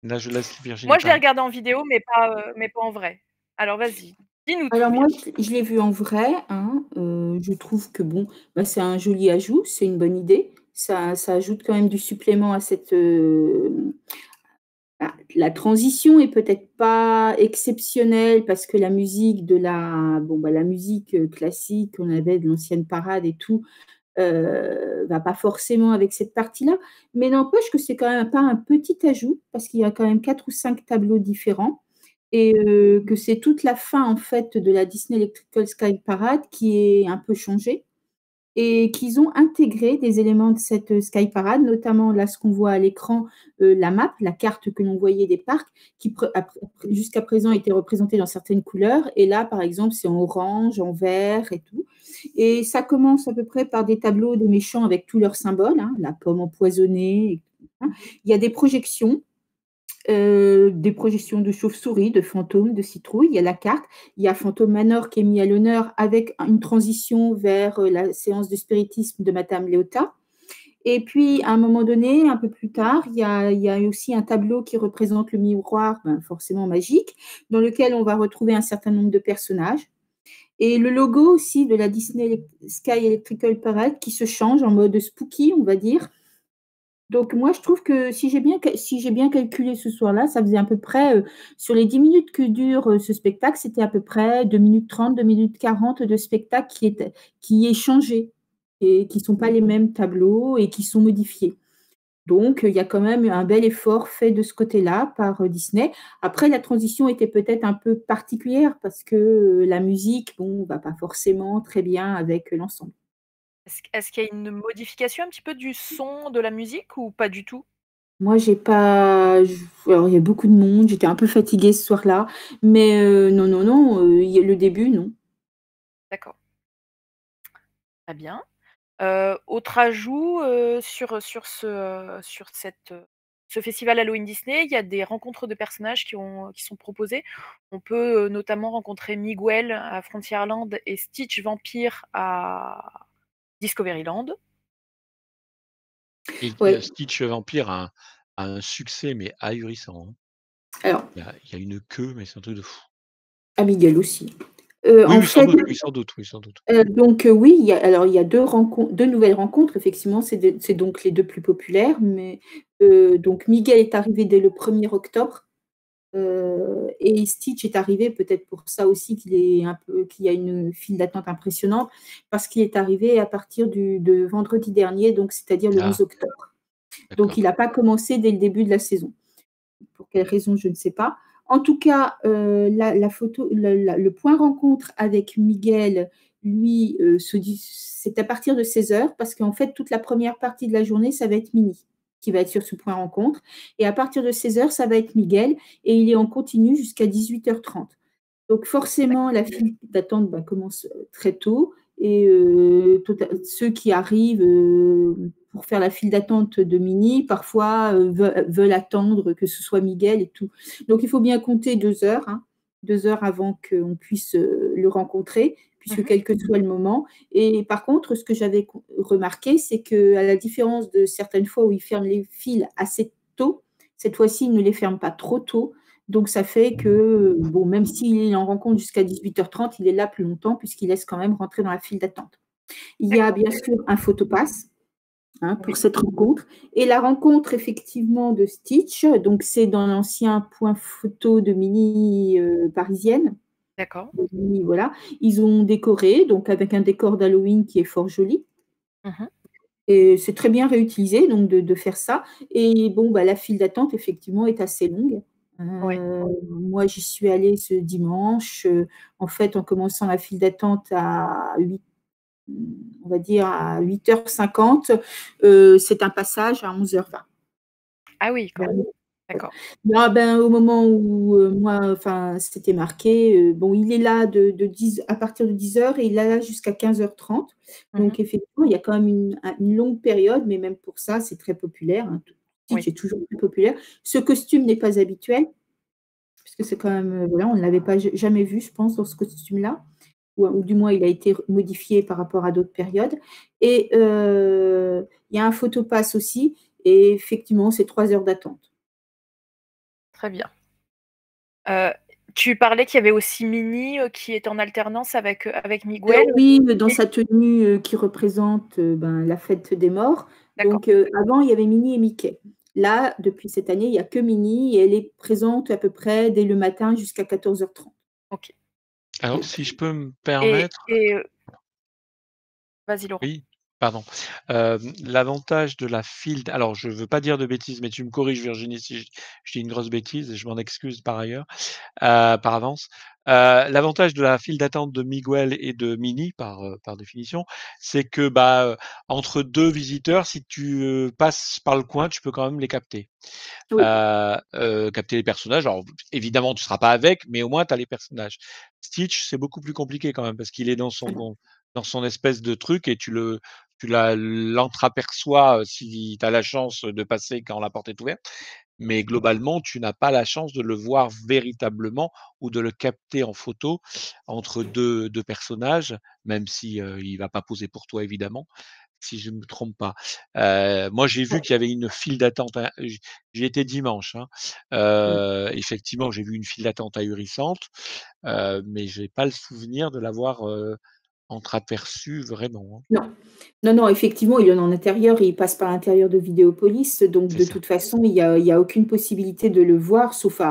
Là, je laisse Virginie. Moi, je l'ai regardé en vidéo, mais pas en vrai. Alors, vas-y, dis-nous tout. Alors moi, je l'ai vu en vrai, hein, je trouve que bon, c'est un joli ajout, c'est une bonne idée. Ça ajoute quand même du supplément à cette, la transition est peut-être pas exceptionnelle parce que la musique la musique, classique qu'on avait de l'ancienne parade et tout, va pas forcément avec cette partie-là. Mais n'empêche que c'est quand même pas un petit ajout parce qu'il y a quand même 4 ou 5 tableaux différents et que c'est toute la fin, en fait, de la Disney Electrical Sky Parade qui est un peu changée et qu'ils ont intégré des éléments de cette Sky Parade, notamment là, ce qu'on voit à l'écran, la map, la carte que l'on voyait des parcs qui jusqu'à présent était représentée dans certaines couleurs et là, par exemple, c'est en orange, en vert et tout et ça commence à peu près par des tableaux des méchants avec tous leurs symboles, hein, la pomme empoisonnée, hein. Il y a des projections de chauves-souris, de fantômes, de citrouilles. Il y a la carte. Il y a Phantom Manor qui est mis à l'honneur avec une transition vers la séance de spiritisme de Madame Léota. Et puis, à un moment donné, un peu plus tard, il y a aussi un tableau qui représente le miroir, forcément magique, dans lequel on va retrouver un certain nombre de personnages. Et le logo aussi de la Disney Sky Electrical Parade qui se change en mode spooky, on va dire. Donc moi, je trouve que si j'ai bien calculé ce soir-là, ça faisait à peu près, sur les 10 minutes que dure ce spectacle, c'était à peu près 2 minutes 30, 2 minutes 40 de spectacle qui est changé et qui ne sont pas les mêmes tableaux et qui sont modifiés. Donc, il y a quand même un bel effort fait de ce côté-là par Disney. Après, la transition était peut-être un peu particulière parce que la musique, bon, va pas forcément très bien avec l'ensemble. Est-ce qu'il y a une modification un petit peu du son de la musique ou pas du tout? Moi, j'ai pas alors il y a beaucoup de monde, j'étais un peu fatiguée ce soir-là, mais non, il y a le début, non. D'accord. Très bien. Autre ajout, sur ce festival Halloween Disney, il y a des rencontres de personnages qui sont proposées. On peut, notamment rencontrer Miguel à Frontierland et Stitch Vampire à Discoveryland. Et Stitch Vampire a un succès, mais ahurissant, hein. Alors il y a une queue, mais c'est un truc de fou. À Miguel aussi. Oui, En sans fait, doute, oui, sans doute. donc oui, il y a 2 nouvelles rencontres, effectivement, c'est donc les 2 plus populaires, mais donc Miguel est arrivé dès le 1er octobre, et Stitch est arrivé peut-être pour ça aussi qu'il y a une file d'attente impressionnante, parce qu'il est arrivé à partir de vendredi dernier, donc c'est-à-dire le 11 octobre. Donc il n'a pas commencé dès le début de la saison. Pour quelle raison, je ne sais pas. En tout cas, le point rencontre avec Miguel, lui, c'est à partir de 16h, parce qu'en fait, toute la première partie de la journée, ça va être Minnie qui va être sur ce point rencontre. Et à partir de 16h, ça va être Miguel, et il est en continu jusqu'à 18h30. Donc forcément, la file d'attente commence très tôt, et ceux qui arrivent pour faire la file d'attente de Minnie, parfois veulent attendre que ce soit Miguel et tout. Donc il faut bien compter 2 heures, hein, 2 heures avant qu'on puisse le rencontrer, puisque quel que soit le moment. Et par contre, ce que j'avais remarqué, c'est qu'à la différence de certaines fois où il ferme les fils assez tôt, cette fois-ci, il ne les ferme pas trop tôt. Donc, ça fait que, bon, même s'il en rencontre jusqu'à 18h30, il est là plus longtemps puisqu'il laisse quand même rentrer dans la file d'attente. Il y a bien sûr un photopass pour cette rencontre. Et la rencontre, effectivement, de Stitch, donc c'est dans l'ancien point photo de Mini parisienne. D'accord. Voilà. Ils ont décoré, donc avec un décor d'Halloween qui est fort joli. Et c'est très bien réutilisé donc de faire ça. Et bon, la file d'attente, effectivement, est assez longue. Moi, j'y suis allée ce dimanche, en fait, en commençant la file d'attente à 8h50. C'est un passage à 11h20. Ah oui, quand même. D'accord. Au moment où c'était marqué, il est là à partir de 10h et il est là jusqu'à 15h30. Donc, effectivement, il y a quand même une longue période, mais même pour ça, c'est très populaire. Stitch est toujours très populaire. Ce costume n'est pas habituel, puisque c'est quand même, on ne l'avait pas jamais vu, je pense, dans ce costume-là. Ou du moins, il a été modifié par rapport à d'autres périodes. Et il y a un photopass aussi, et effectivement, c'est 3 heures d'attente. Très bien. Tu parlais qu'il y avait aussi Minnie qui est en alternance avec Miguel. Oui, dans sa tenue qui représente la fête des morts. Donc, avant, il y avait Minnie et Mickey. Là, depuis cette année, il n'y a que Minnie et elle est présente à peu près dès le matin jusqu'à 14h30. Ok. Alors, si je peux me permettre. Vas-y, Laurent. Oui, pardon. L'avantage de la file. Alors, je ne veux pas dire de bêtises, mais tu me corriges, Virginie, si je dis une grosse bêtise, et je m'en excuse par ailleurs, par avance. L'avantage de la file d'attente de Miguel et de Minnie, par définition, c'est que entre deux visiteurs, si tu passes par le coin, tu peux quand même les capter. Oui. Capter les personnages. Alors, évidemment, tu ne seras pas avec, mais au moins, tu as les personnages. Stitch, c'est beaucoup plus compliqué quand même, parce qu'il est dans son espèce de truc et tu l'entreaperçois si tu as la chance de passer quand la porte est ouverte. Mais globalement, tu n'as pas la chance de le voir véritablement ou de le capter en photo entre deux personnages, même si il va pas poser pour toi évidemment, si je ne me trompe pas. Moi, j'ai vu qu'il y avait une file d'attente. J'y étais dimanche. Effectivement, j'ai vu une file d'attente ahurissante, mais je n'ai pas le souvenir de l'avoir entreaperçu vraiment. Non, effectivement, il y en a en intérieur et il passe par l'intérieur de Vidéopolis. Donc, de toute façon, il y a aucune possibilité de le voir, sauf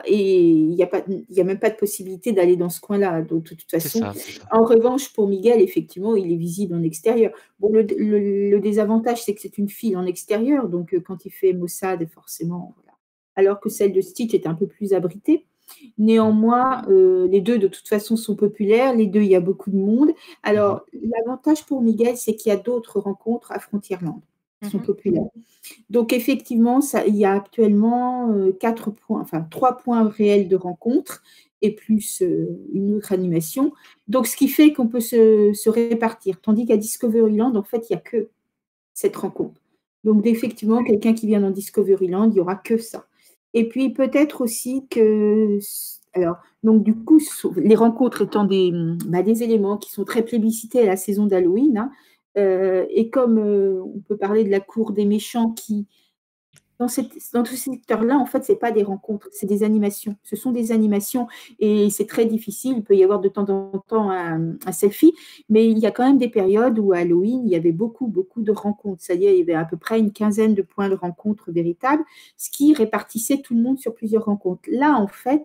et il n'y a même pas de possibilité d'aller dans ce coin-là. Donc, de toute façon, en revanche, pour Miguel, effectivement, il est visible en extérieur. Bon, le désavantage, c'est que c'est une file en extérieur. Donc, quand il fait maussade, forcément, voilà. Alors que celle de Stitch est un peu plus abritée. Néanmoins, les deux, de toute façon, sont populaires. Les deux, il y a beaucoup de monde. Alors, l'avantage pour Miguel, c'est qu'il y a d'autres rencontres à Frontierland qui sont populaires. Donc, effectivement, il y a actuellement 3 points réels de rencontres et plus une autre animation. Donc, ce qui fait qu'on peut se répartir. Tandis qu'à Discoveryland, en fait, il n'y a que cette rencontre. Donc, effectivement, quelqu'un qui vient dans Discoveryland, il n'y aura que ça. Et puis peut-être aussi que, alors, donc du coup, les rencontres étant des éléments qui sont très plébiscités à la saison d'Halloween, et comme on peut parler de la cour des méchants qui, dans ce secteur-là, en fait, ce n'est pas des rencontres, c'est des animations. Ce sont des animations et c'est très difficile. Il peut y avoir de temps en temps un selfie, mais il y a quand même des périodes où à Halloween, il y avait beaucoup, beaucoup de rencontres. C'est-à-dire, il y avait à peu près une quinzaine de points de rencontres véritables, ce qui répartissait tout le monde sur plusieurs rencontres. Là, en fait,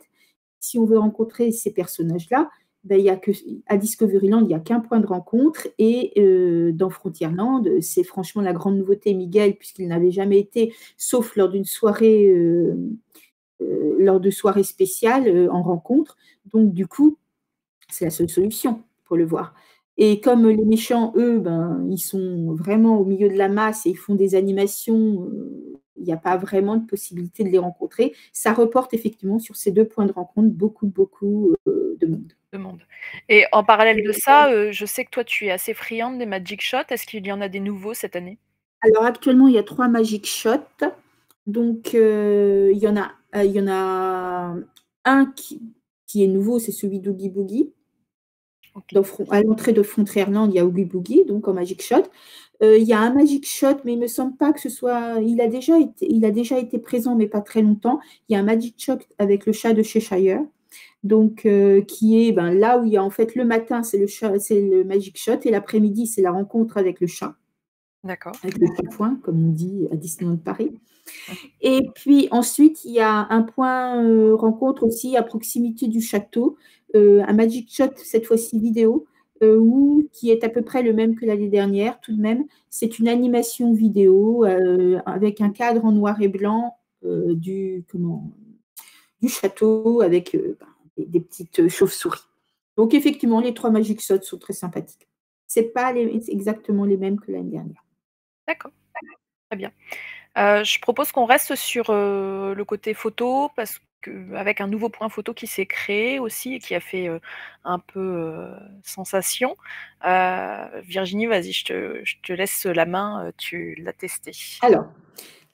si on veut rencontrer ces personnages-là, il y a à Discoveryland, il n'y a qu'un point de rencontre et dans Frontierland, c'est franchement la grande nouveauté, Miguel, puisqu'il n'avait jamais été, sauf lors d'une soirée, lors de soirées spéciales en rencontre. Donc, du coup, c'est la seule solution pour le voir. Et comme les méchants, eux, ils sont vraiment au milieu de la masse et ils font des animations, il n'y a pas vraiment de possibilité de les rencontrer. Ça reporte effectivement sur ces 2 points de rencontre beaucoup de monde. Et en parallèle de ça, je sais que toi, tu es assez friande des Magic Shots. Est-ce qu'il y en a des nouveaux cette année? Alors actuellement, il y a 3 Magic Shots. Donc, il y en a un qui est nouveau, c'est celui d'Oogie Boogie. Okay. À l'entrée de Frontierland, il y a Oogie Boogie, donc en Magic Shot. Il y a un Magic Shot, mais il ne me semble pas que ce soit… Il a déjà été présent, mais pas très longtemps. Il y a un Magic Shot avec le chat de Cheshire, donc qui est là où il y a en fait le matin, c'est le Magic Shot, et l'après-midi, c'est la rencontre avec le chat. D'accord. Avec le point, comme on dit à Disneyland Paris. Et puis ensuite, il y a un point rencontre aussi à proximité du château, un Magic Shot, cette fois-ci vidéo, qui est à peu près le même que l'année dernière, tout de même. C'est une animation vidéo avec un cadre en noir et blanc du château avec des petites chauves-souris. Donc effectivement, les 3 Magic Shots sont très sympathiques. Ce n'est pas exactement les mêmes que l'année dernière. D'accord, très bien. Je propose qu'on reste sur le côté photo, parce qu'avec un nouveau point photo qui s'est créé aussi et qui a fait un peu sensation. Virginie, vas-y, je te laisse la main, tu l'as testé. Alors,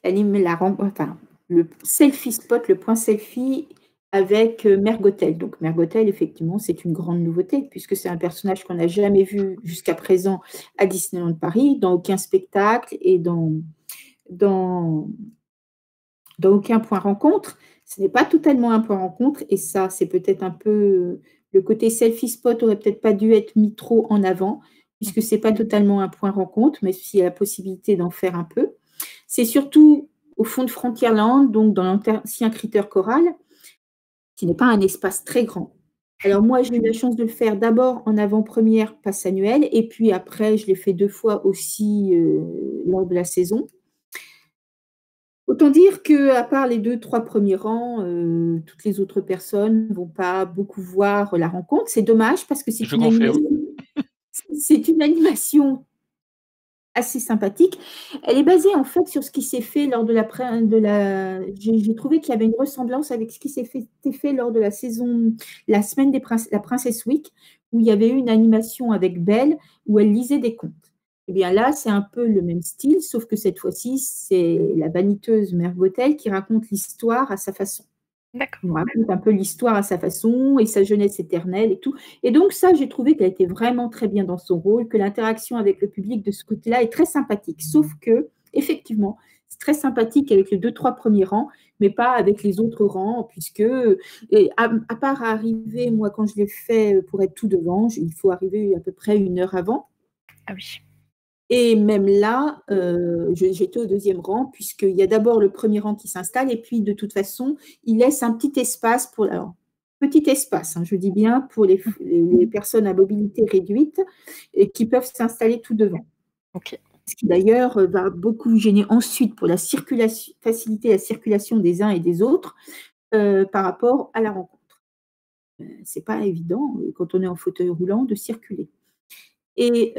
le selfie spot, le point selfie avec Mergotel. Donc Mergotel, effectivement, c'est une grande nouveauté, puisque c'est un personnage qu'on n'a jamais vu jusqu'à présent à Disneyland Paris, dans aucun spectacle et dans aucun point rencontre. Ce n'est pas totalement un point rencontre, et ça, c'est peut-être un peu… Le côté selfie spot aurait peut-être pas dû être mis trop en avant, puisque ce n'est pas totalement un point rencontre, mais s'il y a la possibilité d'en faire un peu. C'est surtout au fond de Frontierland, donc dans l'ancien Critter Coral, qui n'est pas un espace très grand. Alors moi, j'ai eu la chance de le faire d'abord en avant-première passe annuelle, et puis après, je l'ai fait 2 fois aussi lors de la saison. Autant dire qu'à part les 2-3 premiers rangs, toutes les autres personnes ne vont pas beaucoup voir la rencontre. C'est dommage parce que c'est une animation assez sympathique. Elle est basée en fait sur ce qui s'est fait lors de la… J'ai trouvé qu'il y avait une ressemblance avec ce qui s'était fait lors de la semaine la Princess Week, où il y avait eu une animation avec Belle, où elle lisait des contes. Eh bien là, c'est un peu le même style, sauf que cette fois-ci, c'est la vaniteuse Mergotel qui raconte l'histoire à sa façon. D'accord. On raconte un peu l'histoire à sa façon et sa jeunesse éternelle et tout. Et donc ça, j'ai trouvé qu'elle était vraiment très bien dans son rôle, que l'interaction avec le public de ce côté-là est très sympathique. Sauf que, effectivement, c'est très sympathique avec les 2-3 premiers rangs, mais pas avec les autres rangs, puisque, à part arriver, moi, quand je l'ai fait pour être tout devant, il faut arriver à peu près 1 heure avant. Ah oui. Et même là, j'étais au 2e rang, puisqu'il y a d'abord le premier rang qui s'installe, et puis de toute façon, il laisse un petit espace pour… Alors, petit espace, je dis bien, pour les personnes à mobilité réduite et qui peuvent s'installer tout devant. Okay. Ce qui d'ailleurs va beaucoup gêner ensuite pour faciliter la circulation des uns et des autres par rapport à la rencontre. Ce n'est pas évident, quand on est en fauteuil roulant, de circuler. Et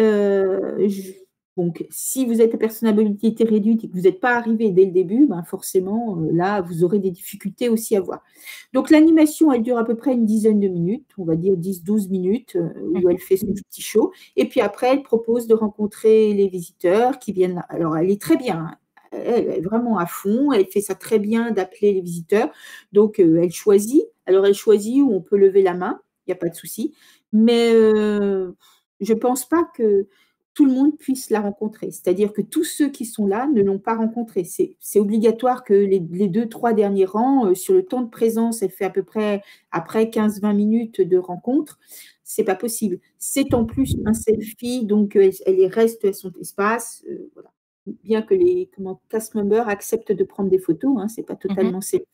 donc, si vous êtes une personne à mobilité réduite et que vous n'êtes pas arrivé dès le début, forcément, là, vous aurez des difficultés aussi à voir. Donc, l'animation, elle dure à peu près une dizaine de minutes, on va dire 10-12 minutes, où elle fait son petit show. Et puis après, elle propose de rencontrer les visiteurs qui viennent là. Alors, elle est très bien, elle est vraiment à fond, elle fait ça très bien d'appeler les visiteurs. Donc, elle choisit. Alors, elle choisit où on peut lever la main, il n'y a pas de souci. Mais je ne pense pas que tout le monde puisse la rencontrer. C'est-à-dire que tous ceux qui sont là ne l'ont pas rencontrée. C'est obligatoire que les 2-3 derniers rangs, sur le temps de présence, elle fait à peu près après 15-20 minutes de rencontre. Ce n'est pas possible. C'est en plus un selfie, donc elle reste à son espace. Voilà. Bien que les cast members acceptent de prendre des photos, ce n'est pas totalement selfie.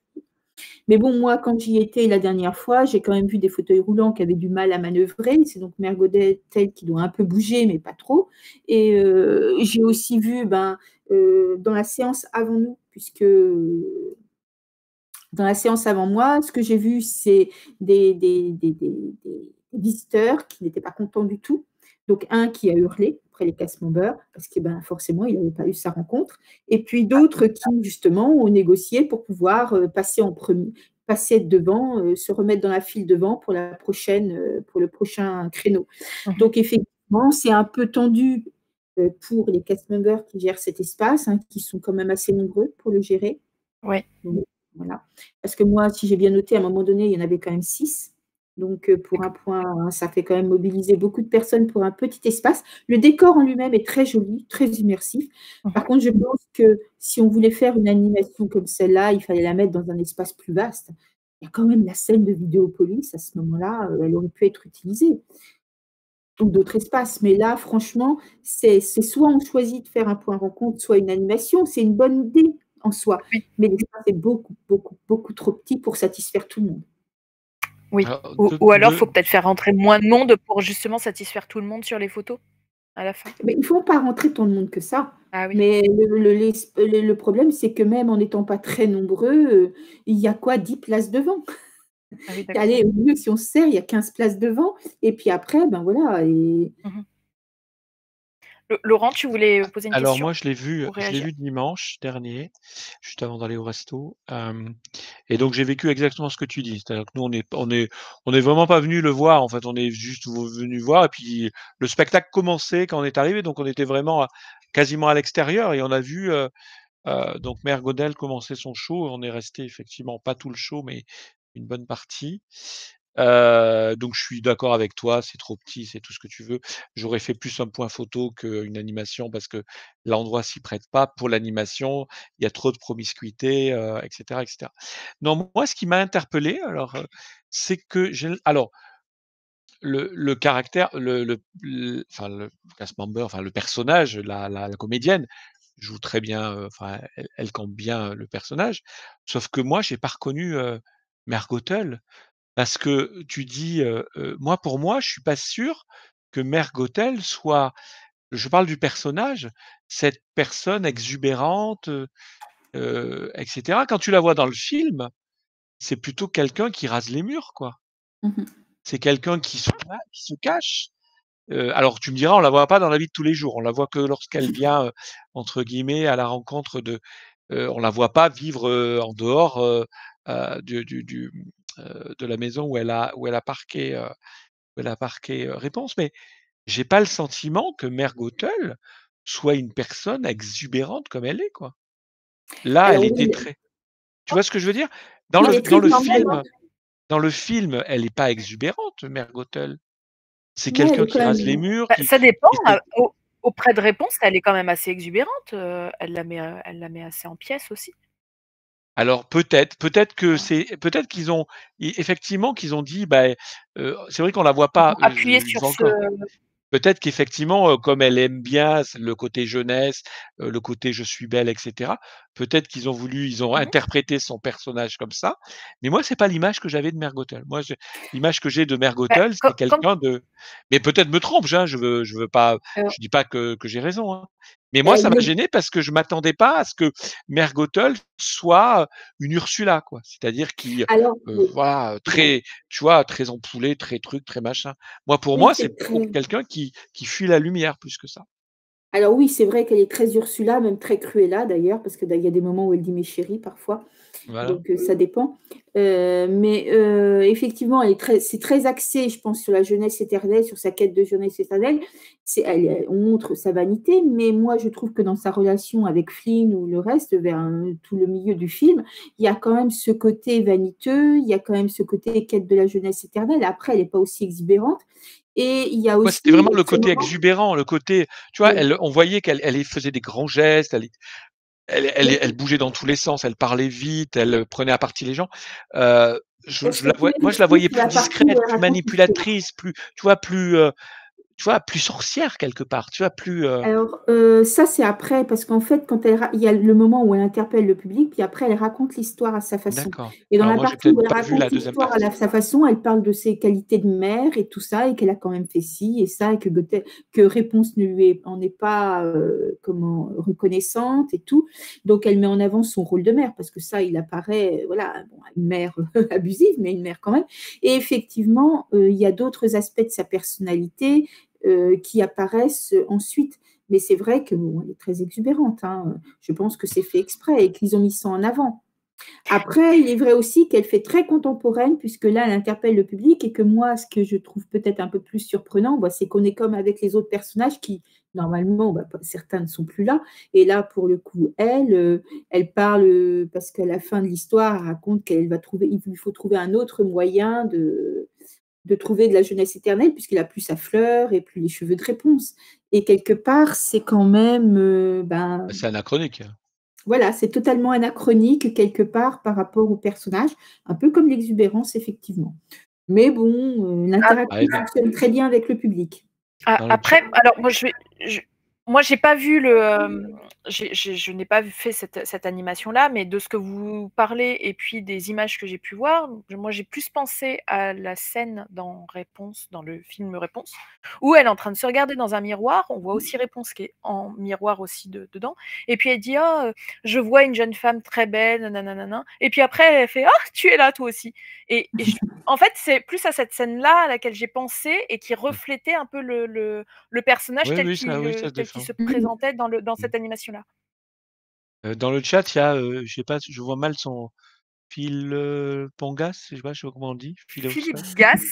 Mais bon, moi, quand j'y étais la dernière fois, j'ai quand même vu des fauteuils roulants qui avaient du mal à manœuvrer. C'est donc Mergotel qui doit un peu bouger, mais pas trop. Et j'ai aussi vu dans la séance avant nous, puisque dans la séance avant moi, ce que j'ai vu, c'est des visiteurs qui n'étaient pas contents du tout. Donc, un qui a hurlé après les cast members, parce que forcément, il n'avait pas eu sa rencontre. Et puis d'autres qui, justement, ont négocié pour pouvoir passer en premier, passer devant, se remettre dans la file devant pour le prochain créneau. Donc, effectivement, c'est un peu tendu pour les cast members qui gèrent cet espace, qui sont quand même assez nombreux pour le gérer. Ouais. Donc, voilà. Parce que moi, si j'ai bien noté, à un moment donné, il y en avait quand même 6. Donc, pour un point, hein, ça fait quand même mobiliser beaucoup de personnes pour un petit espace. Le décor en lui-même est très joli, très immersif. Par contre, je pense que si on voulait faire une animation comme celle-là, il fallait la mettre dans un espace plus vaste. Il y a quand même la scène de Vidéopolis, à ce moment-là, elle aurait pu être utilisée. Ou d'autres espaces. Mais là, franchement, c'est soit on choisit de faire un point rencontre, soit une animation. C'est une bonne idée en soi. Mais l'espace est beaucoup, beaucoup, beaucoup trop petit pour satisfaire tout le monde. Oui. Alors, Ou alors, il faut peut-être faire rentrer moins de monde pour justement satisfaire tout le monde sur les photos à la fin. Mais il ne faut pas rentrer tant de monde que ça. Ah oui. Mais le problème, c'est que même en n'étant pas très nombreux, il y a quoi, 10 places devant. Ah oui, Allez, au mieux, si on se sert, il y a 15 places devant. Et puis après, ben voilà. Et... Laurent, tu voulais poser une Alors question moi, je l'ai vu pour réagir. dimanche dernier, juste avant d'aller au resto. Et donc j'ai vécu exactement ce que tu dis. C'est-à-dire que nous, on est vraiment pas venus le voir. En fait, on est juste venus voir. Et puis le spectacle commençait quand on est arrivé, donc on était vraiment quasiment à l'extérieur et on a vu donc Mère Godel commencer son show. On est resté effectivement pas tout le show, mais une bonne partie. Donc je suis d'accord avec toi, c'est trop petit, c'est tout ce que tu veux. J'aurais fait plus un point photo qu'une animation parce que l'endroit s'y prête pas pour l'animation. Il y a trop de promiscuité, et cetera, et cetera. Non, moi, ce qui m'a interpellé, alors, c'est que alors, le caractère, enfin, le cast member, enfin, le personnage, la comédienne joue très bien, enfin, elle campe bien le personnage. Sauf que moi, j'ai pas reconnu, Mère Gothel. Parce que tu dis, moi, pour moi, je suis pas sûr que Mère Gothel soit, je parle du personnage, cette personne exubérante, et cetera. Quand tu la vois dans le film, c'est plutôt quelqu'un qui rase les murs, quoi. C'est quelqu'un qui se cache. Alors tu me diras, on la voit pas dans la vie de tous les jours. On la voit que lorsqu'elle vient, entre guillemets, «à la rencontre» de, on la voit pas vivre, en dehors, de la maison où elle a parqué, Réponse. Mais j'ai pas le sentiment que Mère Gothel soit une personne exubérante comme elle est, quoi. Là, elle Alors était oui, très, tu vois ce que je veux dire? elle est très normale, hein. Dans le film, elle est pas exubérante, Mère Gothel. C'est Ouais, elle quelqu'un est quand qui rase les même. murs, Bah, qui ça dépend. qui se Auprès de Réponse, elle est quand même assez exubérante. Elle la met assez en pièces aussi. Alors peut-être que peut-être qu'ils ont effectivement qu'ils ont dit, bah, c'est vrai qu'on la voit Ils pas, ont appuyé une sur fois ce. encore. Peut-être qu'effectivement, comme elle aime bien le côté jeunesse, le côté «je suis belle» et cetera, peut-être ils ont interprété son personnage comme ça. Mais moi, c'est pas l'image que j'avais de Mère Gothel. Moi, l'image que j'ai de Mère Bah, Gothel, c'est quelqu'un de, mais peut-être me trompe, hein, je veux pas, Alors, je dis pas que j'ai raison, hein. Mais moi, ça m'a gêné parce que je m'attendais pas à ce que Mère Gothel soit une Ursula, quoi. C'est-à-dire qui, alors, oui. voilà, très, tu vois, très ampoulée, très truc, très machin. Pour Oui, moi, c'est c'est pour très. quelqu'un qui fuit la lumière plus que ça. Alors oui, c'est vrai qu'elle est très Ursula, même très Cruella d'ailleurs, parce qu'il y a des moments où elle dit mes chéris parfois. Voilà. Donc ça dépend. Mais effectivement, c'est très axé, je pense, sur la jeunesse éternelle, sur sa quête de jeunesse éternelle. On montre sa vanité, mais moi, je trouve que dans sa relation avec Flynn ou le reste, vers tout le milieu du film, il y a quand même ce côté vaniteux, il y a quand même ce côté quête de la jeunesse éternelle. Après, elle n'est pas aussi exubérante. Et il y a Ouais, aussi c'était vraiment le ce côté moment. exubérant, le côté, tu vois, Oui. on voyait qu'elle faisait des grands gestes, Mais elle bougeait dans tous les sens, elle parlait vite, elle prenait à partie les gens. Heu, est-ce que tu moi, l'aimes je la plus voyais sur plus la partie où discrète, elle plus raconte l'histoire? manipulatrice, plus, tu vois, plus sorcière quelque part, tu vois, plus, Alors, ça, c'est après, parce qu'en fait, il y a le moment où elle interpelle le public, puis après, elle raconte l'histoire à sa façon. d'accord. Et dans Alors la moi, j'ai partie où peut-être elle pas vu la raconte deuxième l'histoire partie. sa façon, elle parle de ses qualités de mère et tout ça, et qu'elle a quand même fait ci et ça, et que Réponse ne en est pas reconnaissante et tout. Donc, elle met en avant son rôle de mère, parce que ça, il apparaît, voilà, bon, une mère abusive, mais une mère quand même. Et effectivement, il y a d'autres aspects de sa personnalité qui apparaissent ensuite. Mais c'est vrai que bon, elle est très exubérante, hein. Je pense que c'est fait exprès et qu'ils ont mis ça en avant. Après, il est vrai aussi qu'elle fait très contemporaine, puisque là, elle interpelle le public et que moi, ce que je trouve peut-être un peu plus surprenant, bah, c'est qu'on est comme avec les autres personnages qui, normalement, bah, certains ne sont plus là. Et là, pour le coup, elle parle, parce qu'à la fin de l'histoire, elle raconte il lui faut trouver un autre moyen de trouver de la jeunesse éternelle, puisqu'il a plus sa fleur et plus les cheveux de réponse. Et quelque part, c'est quand même, C'est anachronique. voilà, c'est totalement anachronique quelque part par rapport au personnage, un peu comme l'exubérance, effectivement. Mais bon, l'interaction fonctionne très bien avec le public. Après, alors moi moi j'ai pas vu je n'ai pas fait cette animation-là, mais de ce que vous parlez et puis des images que j'ai pu voir, moi j'ai plus pensé à la scène dans le film Réponse, où elle est en train de se regarder dans un miroir. On voit aussi Réponse qui est en miroir aussi dedans. Et puis elle dit je vois une jeune femme très belle, nanana. Et puis après elle fait tu es là toi aussi. Et en fait c'est plus à cette scène-là à laquelle j'ai pensé et qui reflétait un peu le personnage tel qu'il se présentait dans cette animation-là. Dans le chat, il y a, je sais pas, je vois mal son Pongas, je sais pas comment on dit. Philippe Gass.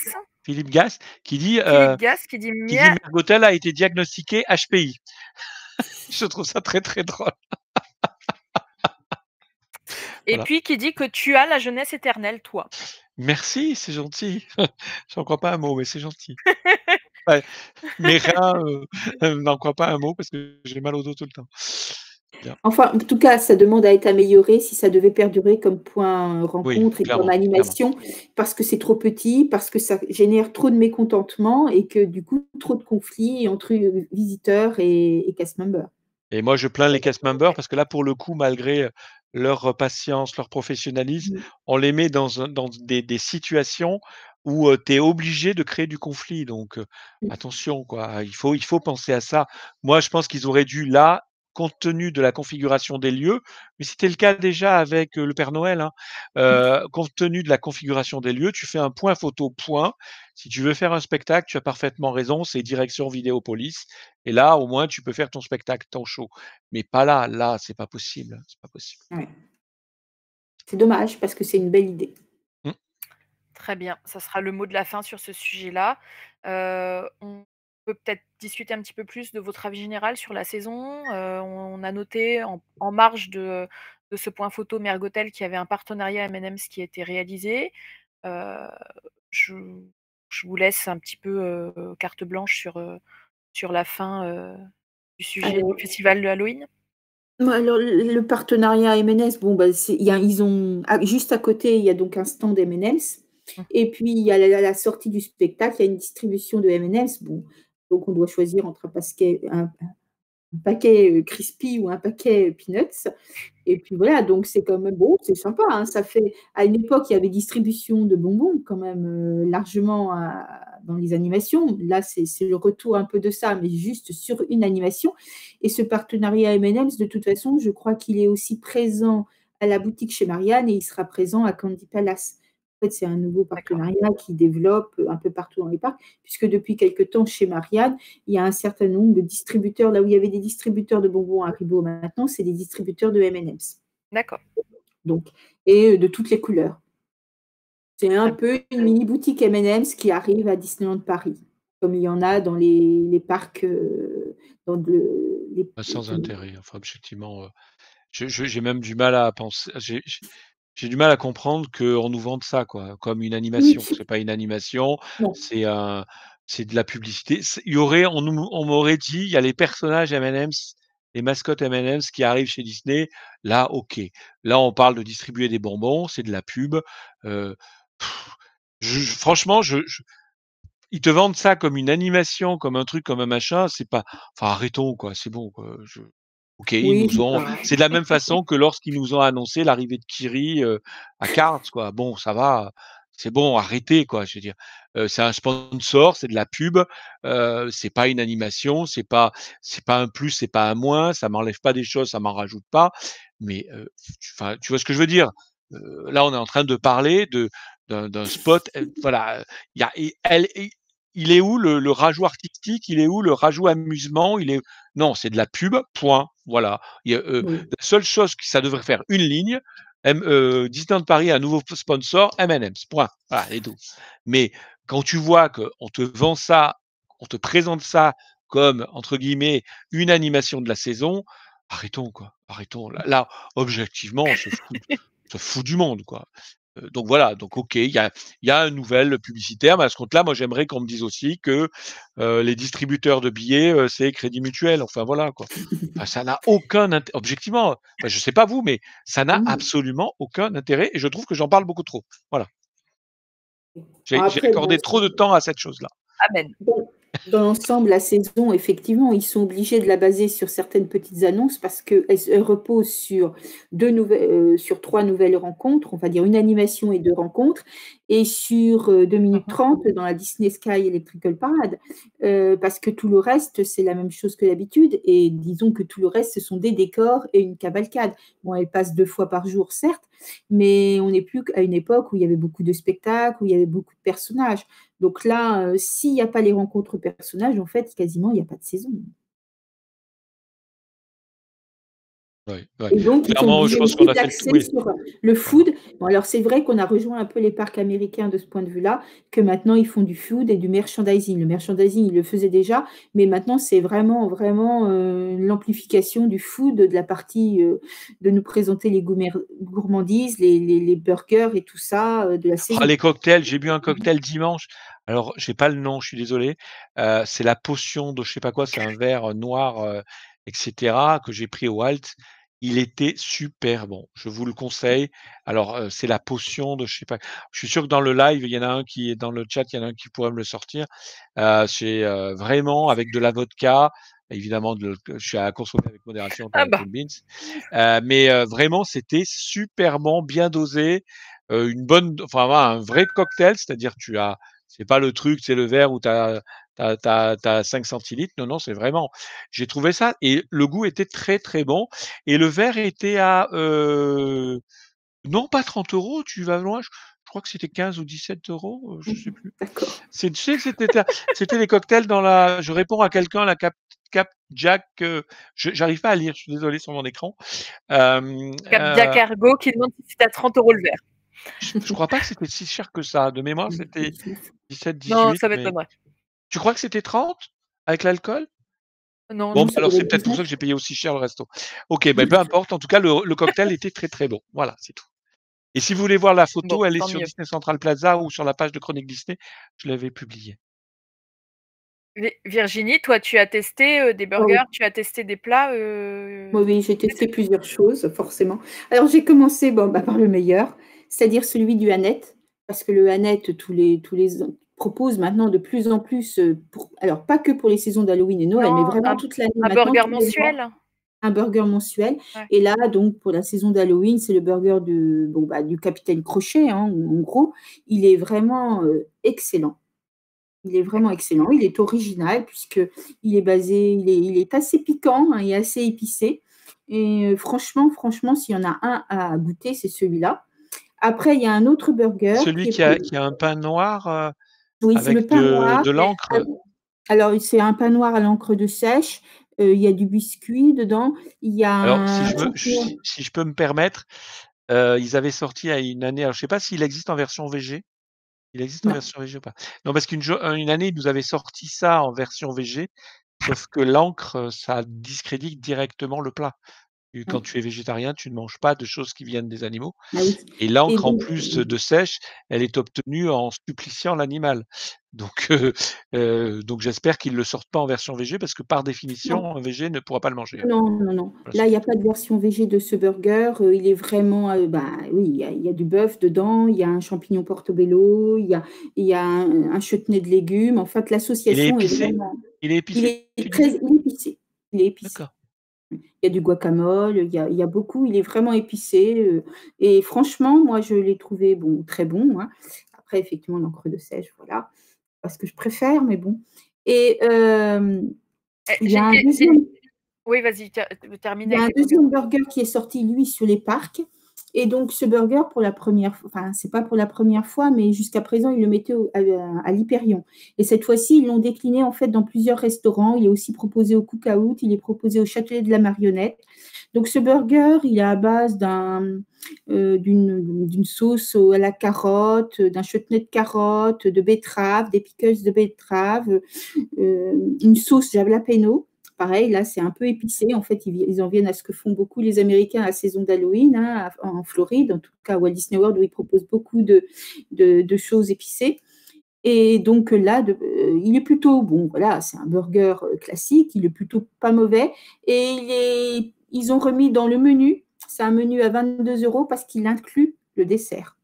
Philippe Gass qui dit Mergotel a été diagnostiqué HPI. Je trouve ça très très drôle. Et voilà. Puis qui dit que tu as la jeunesse éternelle, toi. Merci, c'est gentil. J'en crois pas un mot, mais c'est gentil. Ouais, mais rien, n'en crois pas un mot parce que j'ai mal au dos tout le temps. Bien. Enfin, en tout cas, ça demande à être amélioré si ça devait perdurer comme point rencontre et comme animation, parce que c'est trop petit, parce que ça génère trop de mécontentement et que du coup, trop de conflits entre visiteurs et cast members. Et moi, je plains les cast members parce que là, pour le coup, malgré leur patience, leur professionnalisme, on les met dans des situations où tu es obligé de créer du conflit. Donc, attention, quoi. Il faut penser à ça. Moi, je pense qu'ils auraient dû, là, compte tenu de la configuration des lieux, mais c'était le cas déjà avec le Père Noël, compte tenu de la configuration des lieux, tu fais un point photo, point. Si tu veux faire un spectacle, tu as parfaitement raison, c'est direction vidéo police. Et là, au moins, tu peux faire ton spectacle, ton show. Mais pas là, c'est pas possible. C'est pas possible. Ouais. C'est dommage parce que c'est une belle idée. Très bien, ça sera le mot de la fin sur ce sujet-là. On peut peut-être discuter un petit peu plus de votre avis général sur la saison. On a noté en marge de ce point photo Mergotel qu'il y avait un partenariat M&M's qui a été réalisé. Je vous laisse un petit peu carte blanche sur la fin du sujet du festival de Halloween. Alors, le partenariat M&M's, bon, ils ont juste à côté, il y a donc un stand M&M's. Et puis, il y a la sortie du spectacle, il y a une distribution de M&M's. Bon, donc, on doit choisir entre un paquet crispy ou un paquet peanuts. Et puis voilà, donc c'est quand même bon, c'est sympa. Ça fait, à une époque, il y avait distribution de bonbons quand même largement dans les animations. Là, c'est le retour un peu de ça, mais juste sur une animation. Et ce partenariat M&M's, de toute façon, je crois qu'il est aussi présent à la boutique chez Marianne et il sera présent à Candy Palace. En fait, c'est un nouveau partenariat qui développe un peu partout dans les parcs, puisque depuis quelque temps, chez Marianne, il y a un certain nombre de distributeurs. Là où il y avait des distributeurs de bonbons Haribo, maintenant, c'est des distributeurs de M&M's. D'accord. Donc, et de toutes les couleurs. C'est un peu une mini-boutique M&M's qui arrive à Disneyland Paris, comme il y en a dans les parcs. Sans intérêt. Enfin, objectivement, j'ai même du mal à penser. J'ai du mal à comprendre qu'on nous vende ça, quoi, comme une animation. C'est pas une animation, c'est de la publicité. On m'aurait dit, il y a les personnages M&M's, les mascottes M&M's qui arrivent chez Disney. Là, ok. Là, on parle de distribuer des bonbons, c'est de la pub. Franchement, ils te vendent ça comme une animation, comme un truc, comme un machin. C'est pas. Enfin, arrêtons, quoi. C'est bon, quoi. Ok, c'est de la même façon que lorsqu'ils nous ont annoncé l'arrivée de Kiri à Cards, quoi. Bon, ça va, c'est bon, arrêtez, quoi. Je veux dire, c'est un sponsor, c'est de la pub, c'est pas une animation, c'est pas un plus, c'est pas un moins, ça m'enlève pas des choses, ça m'en rajoute pas. Mais, tu vois ce que je veux dire. Là, on est en train de parler d'un spot. Voilà, il est où le rajout artistique? Il est où le rajout amusement? Non, c'est de la pub, point. Voilà. La seule chose que ça devrait faire une ligne, Disneyland Paris a un nouveau sponsor, M&M's, point. Voilà, les deux. Mais quand tu vois qu'on te vend ça, on te présente ça comme, entre guillemets, une animation de la saison, arrêtons, quoi. Arrêtons. Là objectivement, on se fout du monde, quoi. Donc voilà, donc OK, il y a une nouvelle publicitaire, mais à ce compte-là, moi j'aimerais qu'on me dise aussi que, les distributeurs de billets, c'est Crédit Mutuel, enfin voilà quoi. Enfin ça n'a aucun objectivement, enfin je sais pas vous, mais ça n'a absolument aucun intérêt et je trouve que j'en parle beaucoup trop. Voilà. J'ai Après, accordé trop de temps à cette chose-là. Amen. Bon, dans l'ensemble, la saison, effectivement, ils sont obligés de la baser sur certaines petites annonces parce qu'elle repose sur sur 3 nouvelles rencontres, on va dire une animation et 2 rencontres, et sur 2 minutes 30 dans la Disney Sky Electrical Parade, parce que tout le reste, c'est la même chose que d'habitude, et disons que tout le reste, ce sont des décors et une cavalcade. Bon, elle passe 2 fois par jour, certes, mais on n'est plus qu'à une époque où il y avait beaucoup de spectacles, où il y avait beaucoup de personnages. Donc là, s'il n'y a pas les rencontres personnages, en fait, quasiment, il n'y a pas de saison. Ouais, ouais. Et donc, ils sont Clairement, je obligés pense qu'on aussi a fait le d'axer oui. sur le food. Bon, alors c'est vrai qu'on a rejoint un peu les parcs américains de ce point de vue-là, que maintenant ils font du food et du merchandising. Le merchandising, ils le faisaient déjà, mais maintenant c'est vraiment, vraiment l'amplification du food, de la partie de nous présenter les gourmandises, les burgers et tout ça de la saison. Ah, les cocktails, j'ai bu un cocktail dimanche. Alors, j'ai pas le nom, je suis désolé. C'est la potion de je sais pas quoi, c'est un verre noir, et cetera, que j'ai pris au Walt. Il était super bon. Je vous le conseille. Alors, c'est la potion de je sais pas. Je suis sûr que dans le live, il y en a un qui est dans le chat, il y en a un qui pourrait me le sortir. C'est, vraiment avec de la vodka, évidemment je suis à consommer avec modération Ah comme bah. Cool Beans. Mais, vraiment, c'était super bon, bien dosé, une bonne enfin voilà, un vrai cocktail, c'est-à-dire c'est pas le truc, c'est le verre où tu as 5 centilitres. Non, non, c'est vraiment j'ai trouvé ça et le goût était très, très bon et le verre était à, non pas 30 €, tu vas loin, je crois que c'était 15 ou 17 €, je sais plus. D'accord. Tu sais, c'était les cocktails dans la je réponds à quelqu'un, la Cap Jack, j'arrive pas à lire, je suis désolé sur mon écran. Cap Jack Ergo qui demande si c'est à 30 € le verre. Je crois pas que c'était si cher que ça. De mémoire, c'était 17-18, Non, ça mais m'étonnerait. tu crois que c'était 30 avec l'alcool? Non, Bon, non, bah, ça alors doit c'est être peut-être pour 19. ça que j'ai payé aussi cher le resto. OK, ben peu importe, en tout cas le cocktail était très, très bon. Voilà, c'est tout. Et si vous voulez voir la photo, Bon, elle est tant sur mieux. Disney Central Plaza ou sur la page de Chronique Disney, je l'avais publiée. Virginie, toi, tu as testé des Ah oui. burgers, tu as testé des plats. Oui, j'ai testé plusieurs choses, forcément. Alors, j'ai commencé par le meilleur, c'est-à-dire celui du Annette, parce que le Annette, tous les ans, propose maintenant de plus en plus, alors pas que pour les saisons d'Halloween et Noël, mais Non, vraiment toute l'année un maintenant, burger tous les mois, mensuel. un burger mensuel. Ouais. Et là, donc, pour la saison d'Halloween, c'est le burger du Capitaine Crochet, hein, en gros. Il est vraiment excellent. Il est vraiment excellent. Il est original puisqu'il est basé, il est assez piquant, hein, et assez épicé. Et franchement, s'il y en a un à goûter, c'est celui-là. Après, il y a un autre burger Celui qui a un pain noir, oui, c'est le avec pain noir. de l'encre? Alors, c'est un pain noir à l'encre de sèche. Il y a du biscuit dedans. Il y a Alors un si je peux me permettre, ils avaient sorti il y a une année, alors je sais pas s'il existe en version VG? Il existe en Non. version VG ou pas? Non, parce une année, ils nous avaient sorti ça en version VG, sauf que l'encre, ça discrédite directement le plat. Et quand tu es végétarien, tu ne manges pas de choses qui viennent des animaux Ah oui. et l'encre, en plus de sèche, elle est obtenue en suppliciant l'animal. Donc j'espère qu'ils le sortent pas en version VG parce que par définition, Non. un végé ne pourra pas le manger. Non, non, non. Voilà, Là, il n'y a pas de version végé de ce burger. Il est vraiment, oui, il y a du bœuf dedans, il y a un champignon portobello, il y a un chutney de légumes. En fait, Il est l'association est épicé? vraiment. Il est épicé, Il tu est très disais? épicé. Il est épicé. D'accord. Il y a du guacamole, il y a beaucoup. Il est vraiment épicé. Et franchement, moi, je l'ai trouvé très bon, hein. Après, effectivement, l'encre de sèche, voilà, pas ce que je préfère, mais bon. Et il y a un deuxième. Oui, vas-y, Il termine y a un avec les deuxième burger qui est sorti, lui, sur les parcs. Et donc, ce burger, pour la première fois, enfin, c'est pas pour la première fois, mais jusqu'à présent, ils le mettaient à l'Hyperion. Et cette fois-ci, ils l'ont décliné, en fait, dans plusieurs restaurants. Il est aussi proposé au Cookout, il est proposé au Châtelet de la Marionnette. Donc, ce burger, il est à base d'une sauce à la carotte, d'un chutney de carotte, de betterave, des pickles de betterave, une sauce jalapeno. pareil, là, c'est un peu épicé. En fait, ils en viennent à ce que font beaucoup les Américains à la saison d'Halloween, hein, en Floride, en tout cas à Walt Disney World, où ils proposent beaucoup de choses épicées. Et donc là, il est plutôt bon. Voilà, c'est un burger classique. Il est plutôt pas mauvais. Et ils ont remis dans le menu. C'est un menu à 22 € parce qu'il inclut le dessert.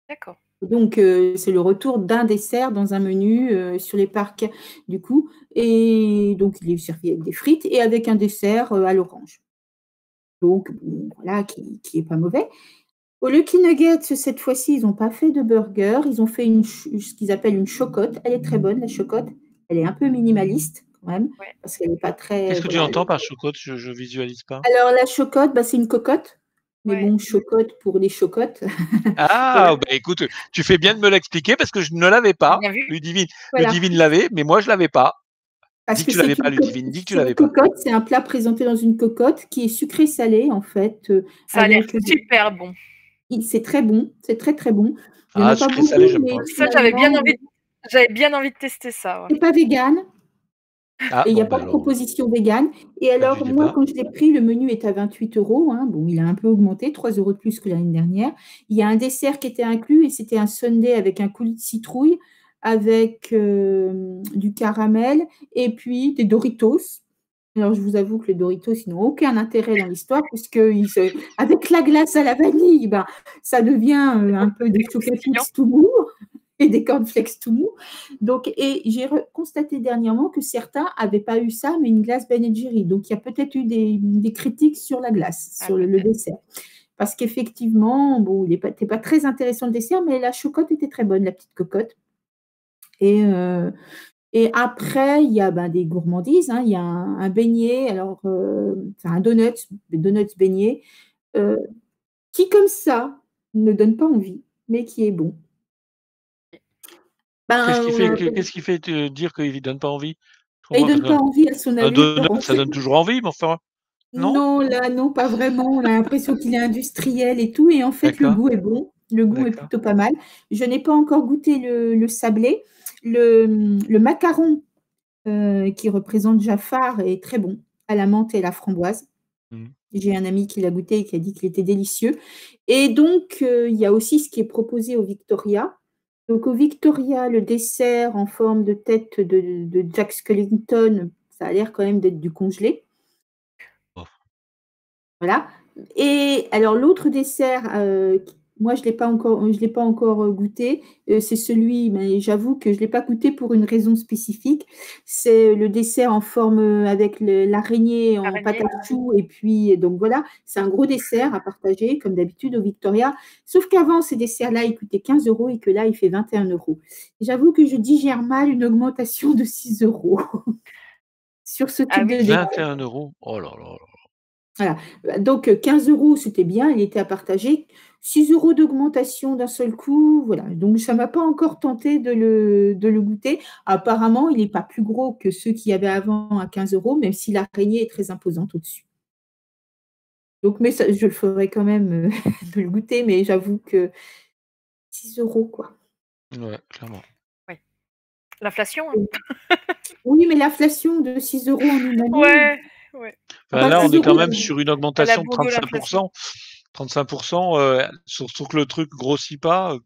D'accord. Donc, c'est le retour d'un dessert dans un menu sur les parcs, du coup. Et donc, il est servi avec des frites et avec un dessert à l'orange. Donc, bon, voilà, qui est pas mauvais. Au Lucky Nuggets, cette fois-ci, ils n'ont pas fait de burger. Ils ont fait ce qu'ils appellent une chocotte. Elle est très bonne, la chocotte. Elle est un peu minimaliste, quand même, parce qu'elle n'est pas très... Qu'est-ce que tu voilà, entends par chocotte? Je visualise pas. Alors, la chocotte, c'est une cocotte. Mais bon, chocotte pour les chocottes. Ah, bah écoute, tu fais bien de me l'expliquer parce que je ne l'avais pas. Ludivine l'avait, mais moi je l'avais pas. Dis que tu l'avais pas, Ludivine. Dis que tu l'avais pas. Cocotte, c'est un plat présenté dans une cocotte qui est sucré-salé, en fait. Ça a l'air super bon. C'est très bon, c'est très très bon. Ah, sucré-salé, j'aime pas. Ça, j'avais bien envie de tester ça. C'est pas vegan. Ah, et il n'y a pas de proposition végane. Et alors, moi, quand je l'ai pris, le menu est à 28 €. Hein. Bon, il a un peu augmenté, 3 € de plus que l'année dernière. Il y a un dessert qui était inclus et c'était un sundae avec un coulis de citrouille, avec du caramel et puis des Doritos. Alors, je vous avoue que les Doritos, ils n'ont aucun intérêt dans l'histoire, puisque avec la glace à la vanille, ça devient un peu des chocolats tout mou et des cornflakes tout mou. Donc, et j'ai constaté dernièrement que certains n'avaient pas eu ça, mais une glace Ben & Jerry. Donc, il y a peut-être eu des critiques sur la glace, sur le dessert. Parce qu'effectivement, bon, il n'était pas très intéressant le dessert, mais la chocotte était très bonne, la petite cocotte. Et après, il y a des gourmandises. Hein. Il y a un beignet, alors c'est un donut beignet, qui comme ça ne donne pas envie, mais qui est bon. Qu'est-ce qui fait te dire qu'il ne donne pas envie? Il ne donne pas envie à son allure. Un donut, ça donne toujours envie, mais enfin. Non, là, non, pas vraiment. On a l'impression qu'il est industriel et tout. Et en fait, le goût est bon. Le goût est plutôt pas mal. Je n'ai pas encore goûté le sablé. Le macaron qui représente Jafar est très bon, à la menthe et à la framboise. J'ai un ami qui l'a goûté et qui a dit qu'il était délicieux. Et donc, il y a aussi ce qui est proposé au Victoria. Donc, au Victoria, le dessert en forme de tête de Jack Skellington, ça a l'air quand même d'être du congelé. Voilà. Et alors, l'autre dessert, moi, je ne l'ai pas encore goûté. C'est celui, mais j'avoue que je ne l'ai pas goûté pour une raison spécifique. C'est le dessert en forme avec l'araignée en pâte à choux. Et puis, donc voilà, c'est un gros dessert à partager, comme d'habitude au Victoria. Sauf qu'avant, ces desserts-là, ils coûtaient 15 € et que là, il fait 21 €. J'avoue que je digère mal une augmentation de 6 € sur ce type de dessert. 21 €. Oh là là là. Voilà. Donc, 15 €, c'était bien, il était à partager. 6 € d'augmentation d'un seul coup, voilà. Donc, ça ne m'a pas encore tenté de le goûter. Apparemment, il n'est pas plus gros que ceux qu'il y avait avant à 15 €, même si l'araignée est très imposante au-dessus. Donc, mais ça, je le ferai quand même de le goûter, mais j'avoue que 6 €, quoi. Ouais, clairement. Oui. L'inflation. Oui, mais l'inflation de 6 € en une année. Ouais. Enfin, là, on est quand même sur une augmentation de 35%. 35%, surtout que le truc grossit pas.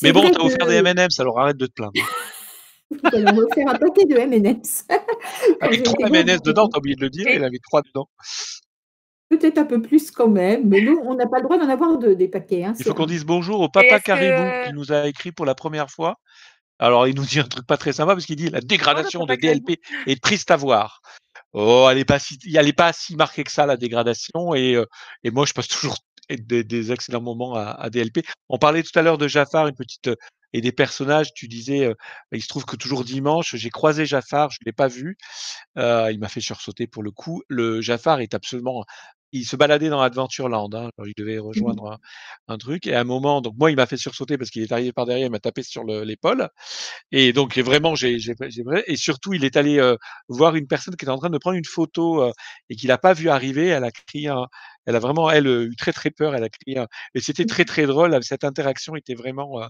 Mais bon, t'as offert des M&M's, alors arrête de te plaindre. On va faire un paquet de M&M's. Avec 3 M&M's dedans, t'as oublié de le dire, il avait 3 dedans. Peut-être un peu plus quand même, mais nous, on n'a pas le droit d'en avoir des paquets. Hein, il faut qu'on dise bonjour au Papa Caribou qui nous a écrit pour la première fois. Alors, il nous dit un truc pas très sympa parce qu'il dit la dégradation de DLP est triste à voir. Oh, elle n'est pas si marquée que ça, la dégradation. Et moi, je passe toujours des excellents moments à DLP. On parlait tout à l'heure de Jafar, et des personnages. Tu disais, il se trouve que toujours dimanche, j'ai croisé Jafar, je ne l'ai pas vu. Il m'a fait sursauter pour le coup. Le Jafar est absolument... Il se baladait dans Adventureland, hein, alors il devait rejoindre un truc. Et à un moment, donc moi, il m'a fait sursauter parce qu'il est arrivé par derrière, il m'a tapé sur l'épaule. Et donc, vraiment, et surtout, il est allé voir une personne qui était en train de prendre une photo et qu'il n'a pas vu arriver. Elle a crié, elle a vraiment, eu très très peur. Elle a crié, et c'était très très drôle. Cette interaction était vraiment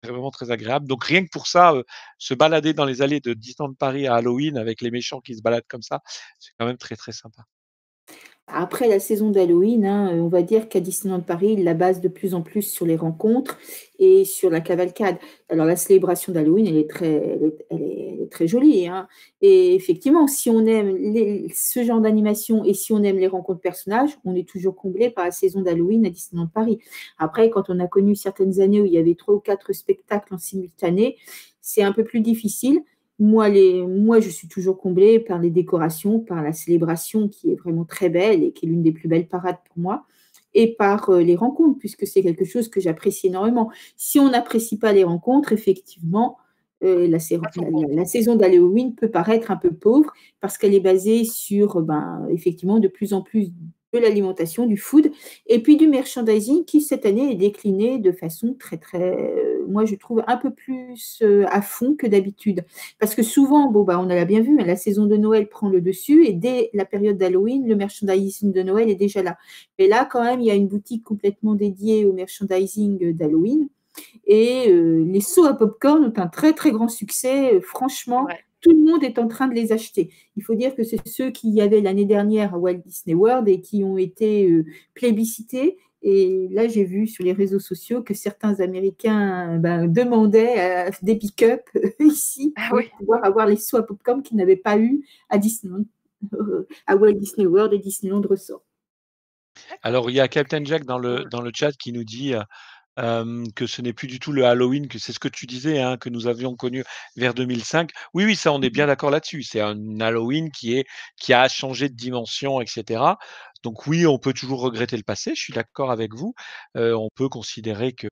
vraiment très agréable. Donc rien que pour ça, se balader dans les allées de Disneyland Paris à Halloween avec les méchants qui se baladent comme ça, c'est quand même très, très sympa. Après la saison d'Halloween, hein, on va dire qu'à Disneyland Paris, ils la basent de plus en plus sur les rencontres et sur la cavalcade. Alors la célébration d'Halloween, elle est très jolie, hein. Et effectivement, si on aime ce genre d'animation et si on aime les rencontres personnages, on est toujours comblé par la saison d'Halloween à Disneyland Paris. Après, quand on a connu certaines années où il y avait 3 ou 4 spectacles en simultané, c'est un peu plus difficile. Moi, je suis toujours comblée par les décorations, par la célébration qui est vraiment très belle et qui est l'une des plus belles parades pour moi, et par les rencontres, puisque c'est quelque chose que j'apprécie énormément. Si on n'apprécie pas les rencontres, effectivement, la saison d'Halloween peut paraître un peu pauvre parce qu'elle est basée sur, effectivement, de plus en plus de l'alimentation, du food, et puis du merchandising qui, cette année, est décliné de façon très, très, moi, je trouve un peu plus à fond que d'habitude. Parce que souvent, on l'a bien vu, hein, la saison de Noël prend le dessus et dès la période d'Halloween, le merchandising de Noël est déjà là. Mais là, quand même, il y a une boutique complètement dédiée au merchandising d'Halloween. Et les seaux à popcorn ont un très, très grand succès. Franchement, tout le monde est en train de les acheter. Il faut dire que c'est ceux qu'il y avait l'année dernière à Walt Disney World et qui ont été plébiscités. Et là, j'ai vu sur les réseaux sociaux que certains Américains demandaient des pick-up ici pour pouvoir avoir les seaux à popcorn qu'ils n'avaient pas eu à Disneyland, à Walt Disney World et Disneyland Resort. Alors, il y a Captain Jack dans le chat qui nous dit que ce n'est plus du tout le Halloween, que c'est ce que tu disais, hein, que nous avions connu vers 2005. Oui, oui, ça, on est bien d'accord là-dessus. C'est un Halloween qui a changé de dimension, etc. Donc oui, on peut toujours regretter le passé, je suis d'accord avec vous. On peut considérer que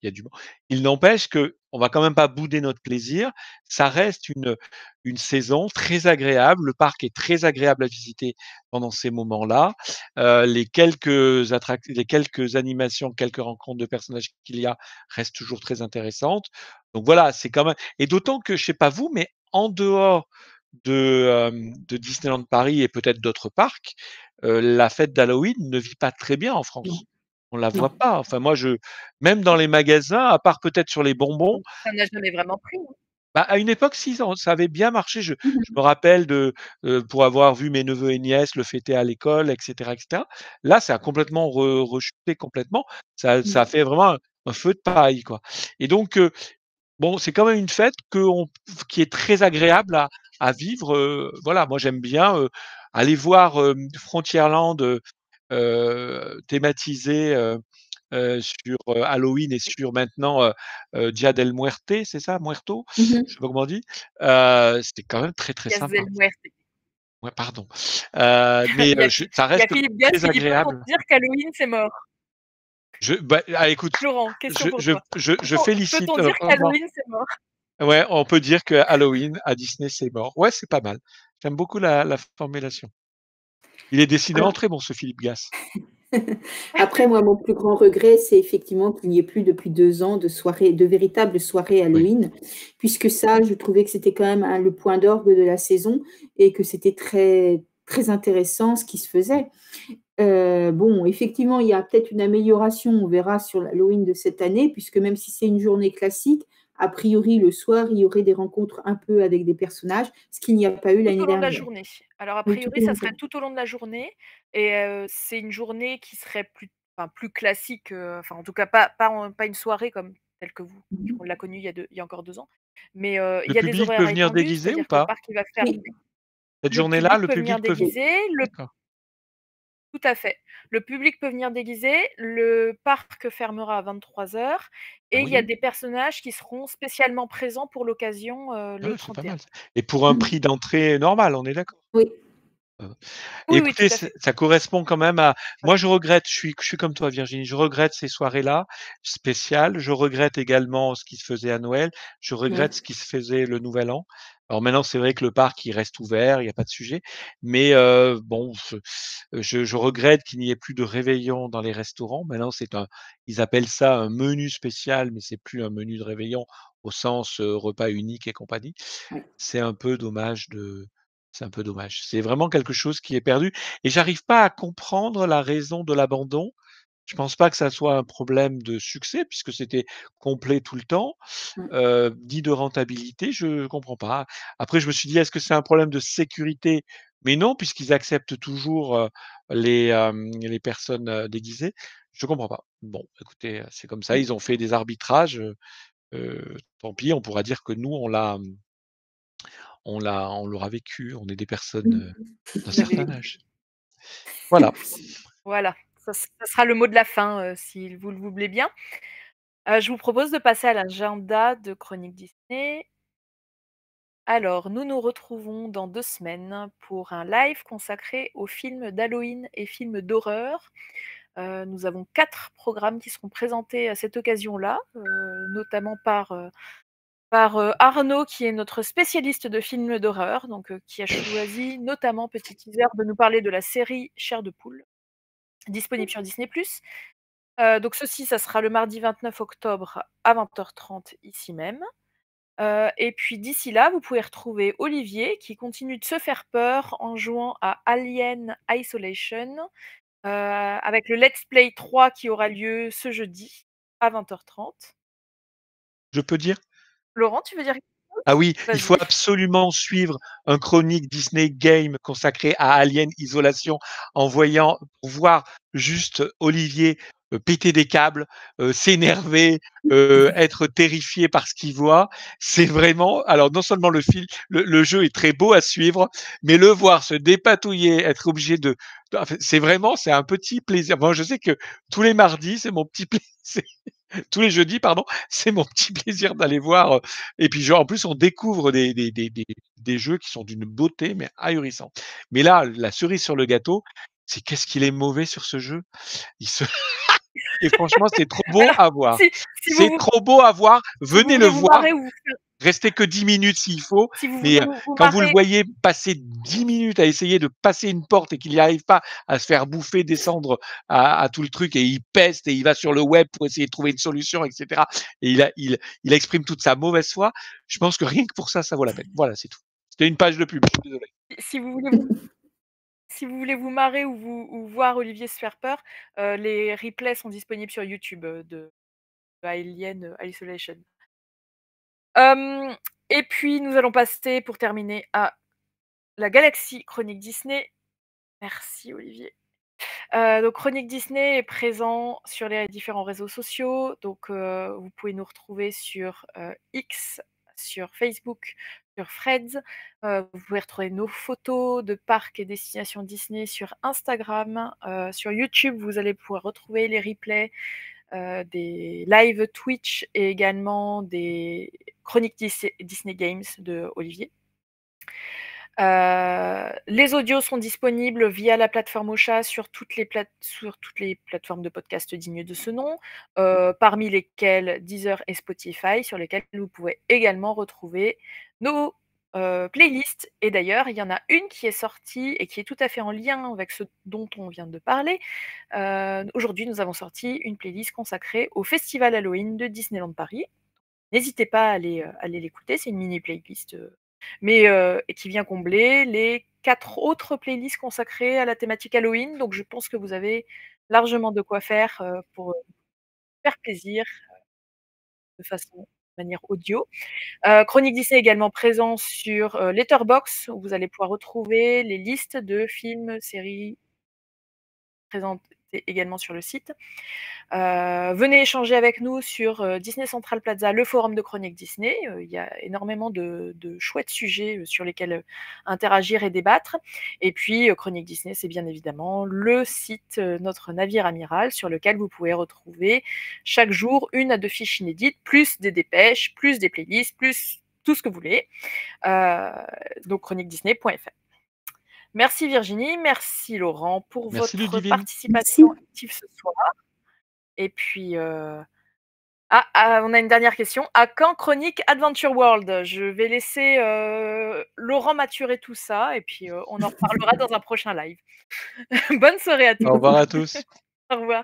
y a du bon. Il n'empêche qu'on va quand même pas bouder notre plaisir. Ça reste une saison très agréable. Le parc est très agréable à visiter pendant ces moments-là. Les quelques animations, quelques rencontres de personnages qu'il y a restent toujours très intéressantes. Donc voilà, c'est quand même, et d'autant que, je sais pas vous, mais en dehors de Disneyland Paris et peut-être d'autres parcs, la fête d'Halloween ne vit pas très bien en France. On la voit pas. Enfin moi, même dans les magasins, à part peut-être sur les bonbons. Ça n'a jamais vraiment pris, hein. À une époque, si, ça avait bien marché. Je me rappelle pour avoir vu mes neveux et nièces le fêter à l'école, et cetera, et cetera. Là, ça a complètement rechuté complètement. Ça a fait vraiment un feu de paille, quoi. Et donc, bon, c'est quand même une fête qui est très agréable à vivre. Voilà, moi j'aime bien aller voir Frontierland thématisé sur Halloween et sur maintenant Dia del Muerte, c'est ça? Muerto? Je sais pas comment on dit. C'était quand même très, très Dias sympa. del Muerte. Ouais, pardon. Mais ça reste Philippe Gass très qui dit pas pour agréable. dire qu'Halloween c'est mort. Écoute, Florent, question pour toi. je félicite Peut-on dire vraiment. qu'Halloween c'est mort? Ouais, on peut dire que Halloween à Disney, c'est mort. Ouais, c'est pas mal. J'aime beaucoup la formulation. Il est décidément très bon, ce Philippe Gass. Après, moi, mon plus grand regret, c'est effectivement qu'il n'y ait plus depuis 2 ans de véritables soirées Halloween, puisque ça, je trouvais que c'était quand même le point d'orgue de la saison et que c'était très, très intéressant ce qui se faisait. Bon, effectivement, il y a peut-être une amélioration, on verra sur l'Halloween de cette année, puisque même si c'est une journée classique, a priori, le soir, il y aurait des rencontres un peu avec des personnages, ce qu'il n'y a pas eu l'année Tout au long de la dernière. journée. Alors a Oui, tout priori, au ça long de serait tout au long de la journée et c'est une journée qui serait plus classique, en tout cas pas une soirée comme telle que on l'a connue il y a encore 2 ans. Mais il Le y a des public horaires peut venir étendus, déguisé ou c'est-à-dire que le pas? parc il va fermer. Cette Le journée-là, public le peut venir public peut déguisé, D'accord. tout à fait. Le public peut venir déguisé, le parc fermera à 23h et il y a des personnages qui seront spécialement présents pour l'occasion, le Ouais, c'est pas 31. mal ça. Et pour un prix d'entrée normal, on est d'accord? Oui. Oui, oui, Écoutez, tout à fait. ça correspond quand même à moi je regrette, je suis comme toi Virginie, je regrette ces soirées-là spéciales. Je regrette également ce qui se faisait à Noël. Je regrette ce qui se faisait le Nouvel An. Alors maintenant, c'est vrai que le parc, il reste ouvert, il y a pas de sujet. Mais bon, je regrette qu'il n'y ait plus de réveillon dans les restaurants. Maintenant, ils appellent ça un menu spécial, mais c'est plus un menu de réveillon au sens repas unique et compagnie. C'est un peu dommage. C'est vraiment quelque chose qui est perdu et j'arrive pas à comprendre la raison de l'abandon. Je pense pas que ça soit un problème de succès puisque c'était complet tout le temps, ni de rentabilité, je comprends pas. Après je me suis dit: «Est-ce que c'est un problème de sécurité?» Mais non, puisqu'ils acceptent toujours, les personnes, déguisées. Je comprends pas. Bon, écoutez, c'est comme ça, ils ont fait des arbitrages, tant pis, on pourra dire que nous on l'aura vécu, on est des personnes, d'un certain âge. Voilà. Voilà, ça sera le mot de la fin, si vous le voulez bien. Je vous propose de passer à l'agenda de Chroniques Disney. Alors, nous nous retrouvons dans 2 semaines pour un live consacré aux films d'Halloween et films d'horreur. Nous avons 4 programmes qui seront présentés à cette occasion-là, notamment par Arnaud qui est notre spécialiste de films d'horreur, donc qui a choisi notamment, petit teaser, de nous parler de la série Chair de poule, disponible sur Disney+. Donc ceci, ça sera le mardi 29 octobre à 20h30 ici même. Et puis d'ici là, vous pouvez retrouver Olivier qui continue de se faire peur en jouant à Alien Isolation, avec le Let's Play 3 qui aura lieu ce jeudi à 20h30. Je peux dire? Laurent, tu veux dire quelque chose? Ah oui, il faut Vas-y. absolument suivre un Chronique Disney Game consacré à Alien Isolation pour voir juste Olivier, péter des câbles, s'énerver, être terrifié par ce qu'il voit. C'est vraiment alors non seulement le jeu est très beau à suivre, mais le voir se dépatouiller, être obligé enfin, c'est un petit plaisir. Moi, je sais que tous les mardis, c'est mon petit plaisir. Tous les jeudis, pardon, c'est mon petit plaisir d'aller voir, et puis genre en plus on découvre des jeux qui sont d'une beauté mais ahurissante. Mais là, la cerise sur le gâteau, c'est qu'est-ce qu'il est mauvais sur ce jeu. Il se et franchement, c'est trop beau Alors, à voir. si C'est vous trop beau à voir. si vous Venez le voulez vous voir. marrer ou faire Restez que 10 minutes s'il faut, si vous mais voulez vous quand vous le marrer voyez passer 10 minutes à essayer de passer une porte et qu'il n'y arrive pas à se faire bouffer, descendre à tout le truc et il peste et il va sur le web pour essayer de trouver une solution et cetera et il exprime toute sa mauvaise foi, je pense que rien que pour ça, ça vaut la peine. Voilà, c'est tout. C'était une page de pub, je suis désolé. si vous voulez vous marrer ou voir Olivier se faire peur, les replays sont disponibles sur YouTube, de Alien Isolation. Et puis nous allons passer pour terminer à la galaxie Chronique Disney. Merci Olivier. Donc Chronique Disney est présent sur les différents réseaux sociaux, donc vous pouvez nous retrouver sur X, sur Facebook, sur Threads. Vous pouvez retrouver nos photos de parcs et destinations Disney sur Instagram. Sur YouTube, vous allez pouvoir retrouver les replays des live Twitch et également des chroniques Disney Games de Olivier. Les audios sont disponibles via la plateforme Ocha sur toutes les plateformes de podcast dignes de ce nom, parmi lesquelles Deezer et Spotify, sur lesquelles vous pouvez également retrouver nos playlists. Et d'ailleurs, il y en a une qui est sortie et qui est tout à fait en lien avec ce dont on vient de parler. Aujourd'hui, nous avons sorti une playlist consacrée au Festival Halloween de Disneyland Paris. N'hésitez pas à aller l'écouter, c'est une mini playlist mais qui vient combler les 4 autres playlists consacrées à la thématique Halloween. Donc je pense que vous avez largement de quoi faire pour faire plaisir de manière audio. Chronique Disney est également présent sur Letterboxd, où vous allez pouvoir retrouver les listes de films, séries présentées également sur le site. Venez échanger avec nous sur Disney Central Plaza, le forum de Chronique Disney. Il y a énormément de chouettes sujets sur lesquels interagir et débattre. Et puis, Chronique Disney, c'est bien évidemment le site Notre Navire Amiral, sur lequel vous pouvez retrouver chaque jour 1 à 2 fiches inédites, plus des dépêches, plus des playlists, plus tout ce que vous voulez. Donc, chroniquedisney.fr. Merci Virginie, merci Laurent pour Merci votre Ludivine. participation active ce soir. Et puis, on a une dernière question. À quand Chronique Adventure World? Je vais laisser Laurent maturer tout ça et puis on en reparlera dans un prochain live. Bonne soirée à tous. Au revoir à tous. Au revoir.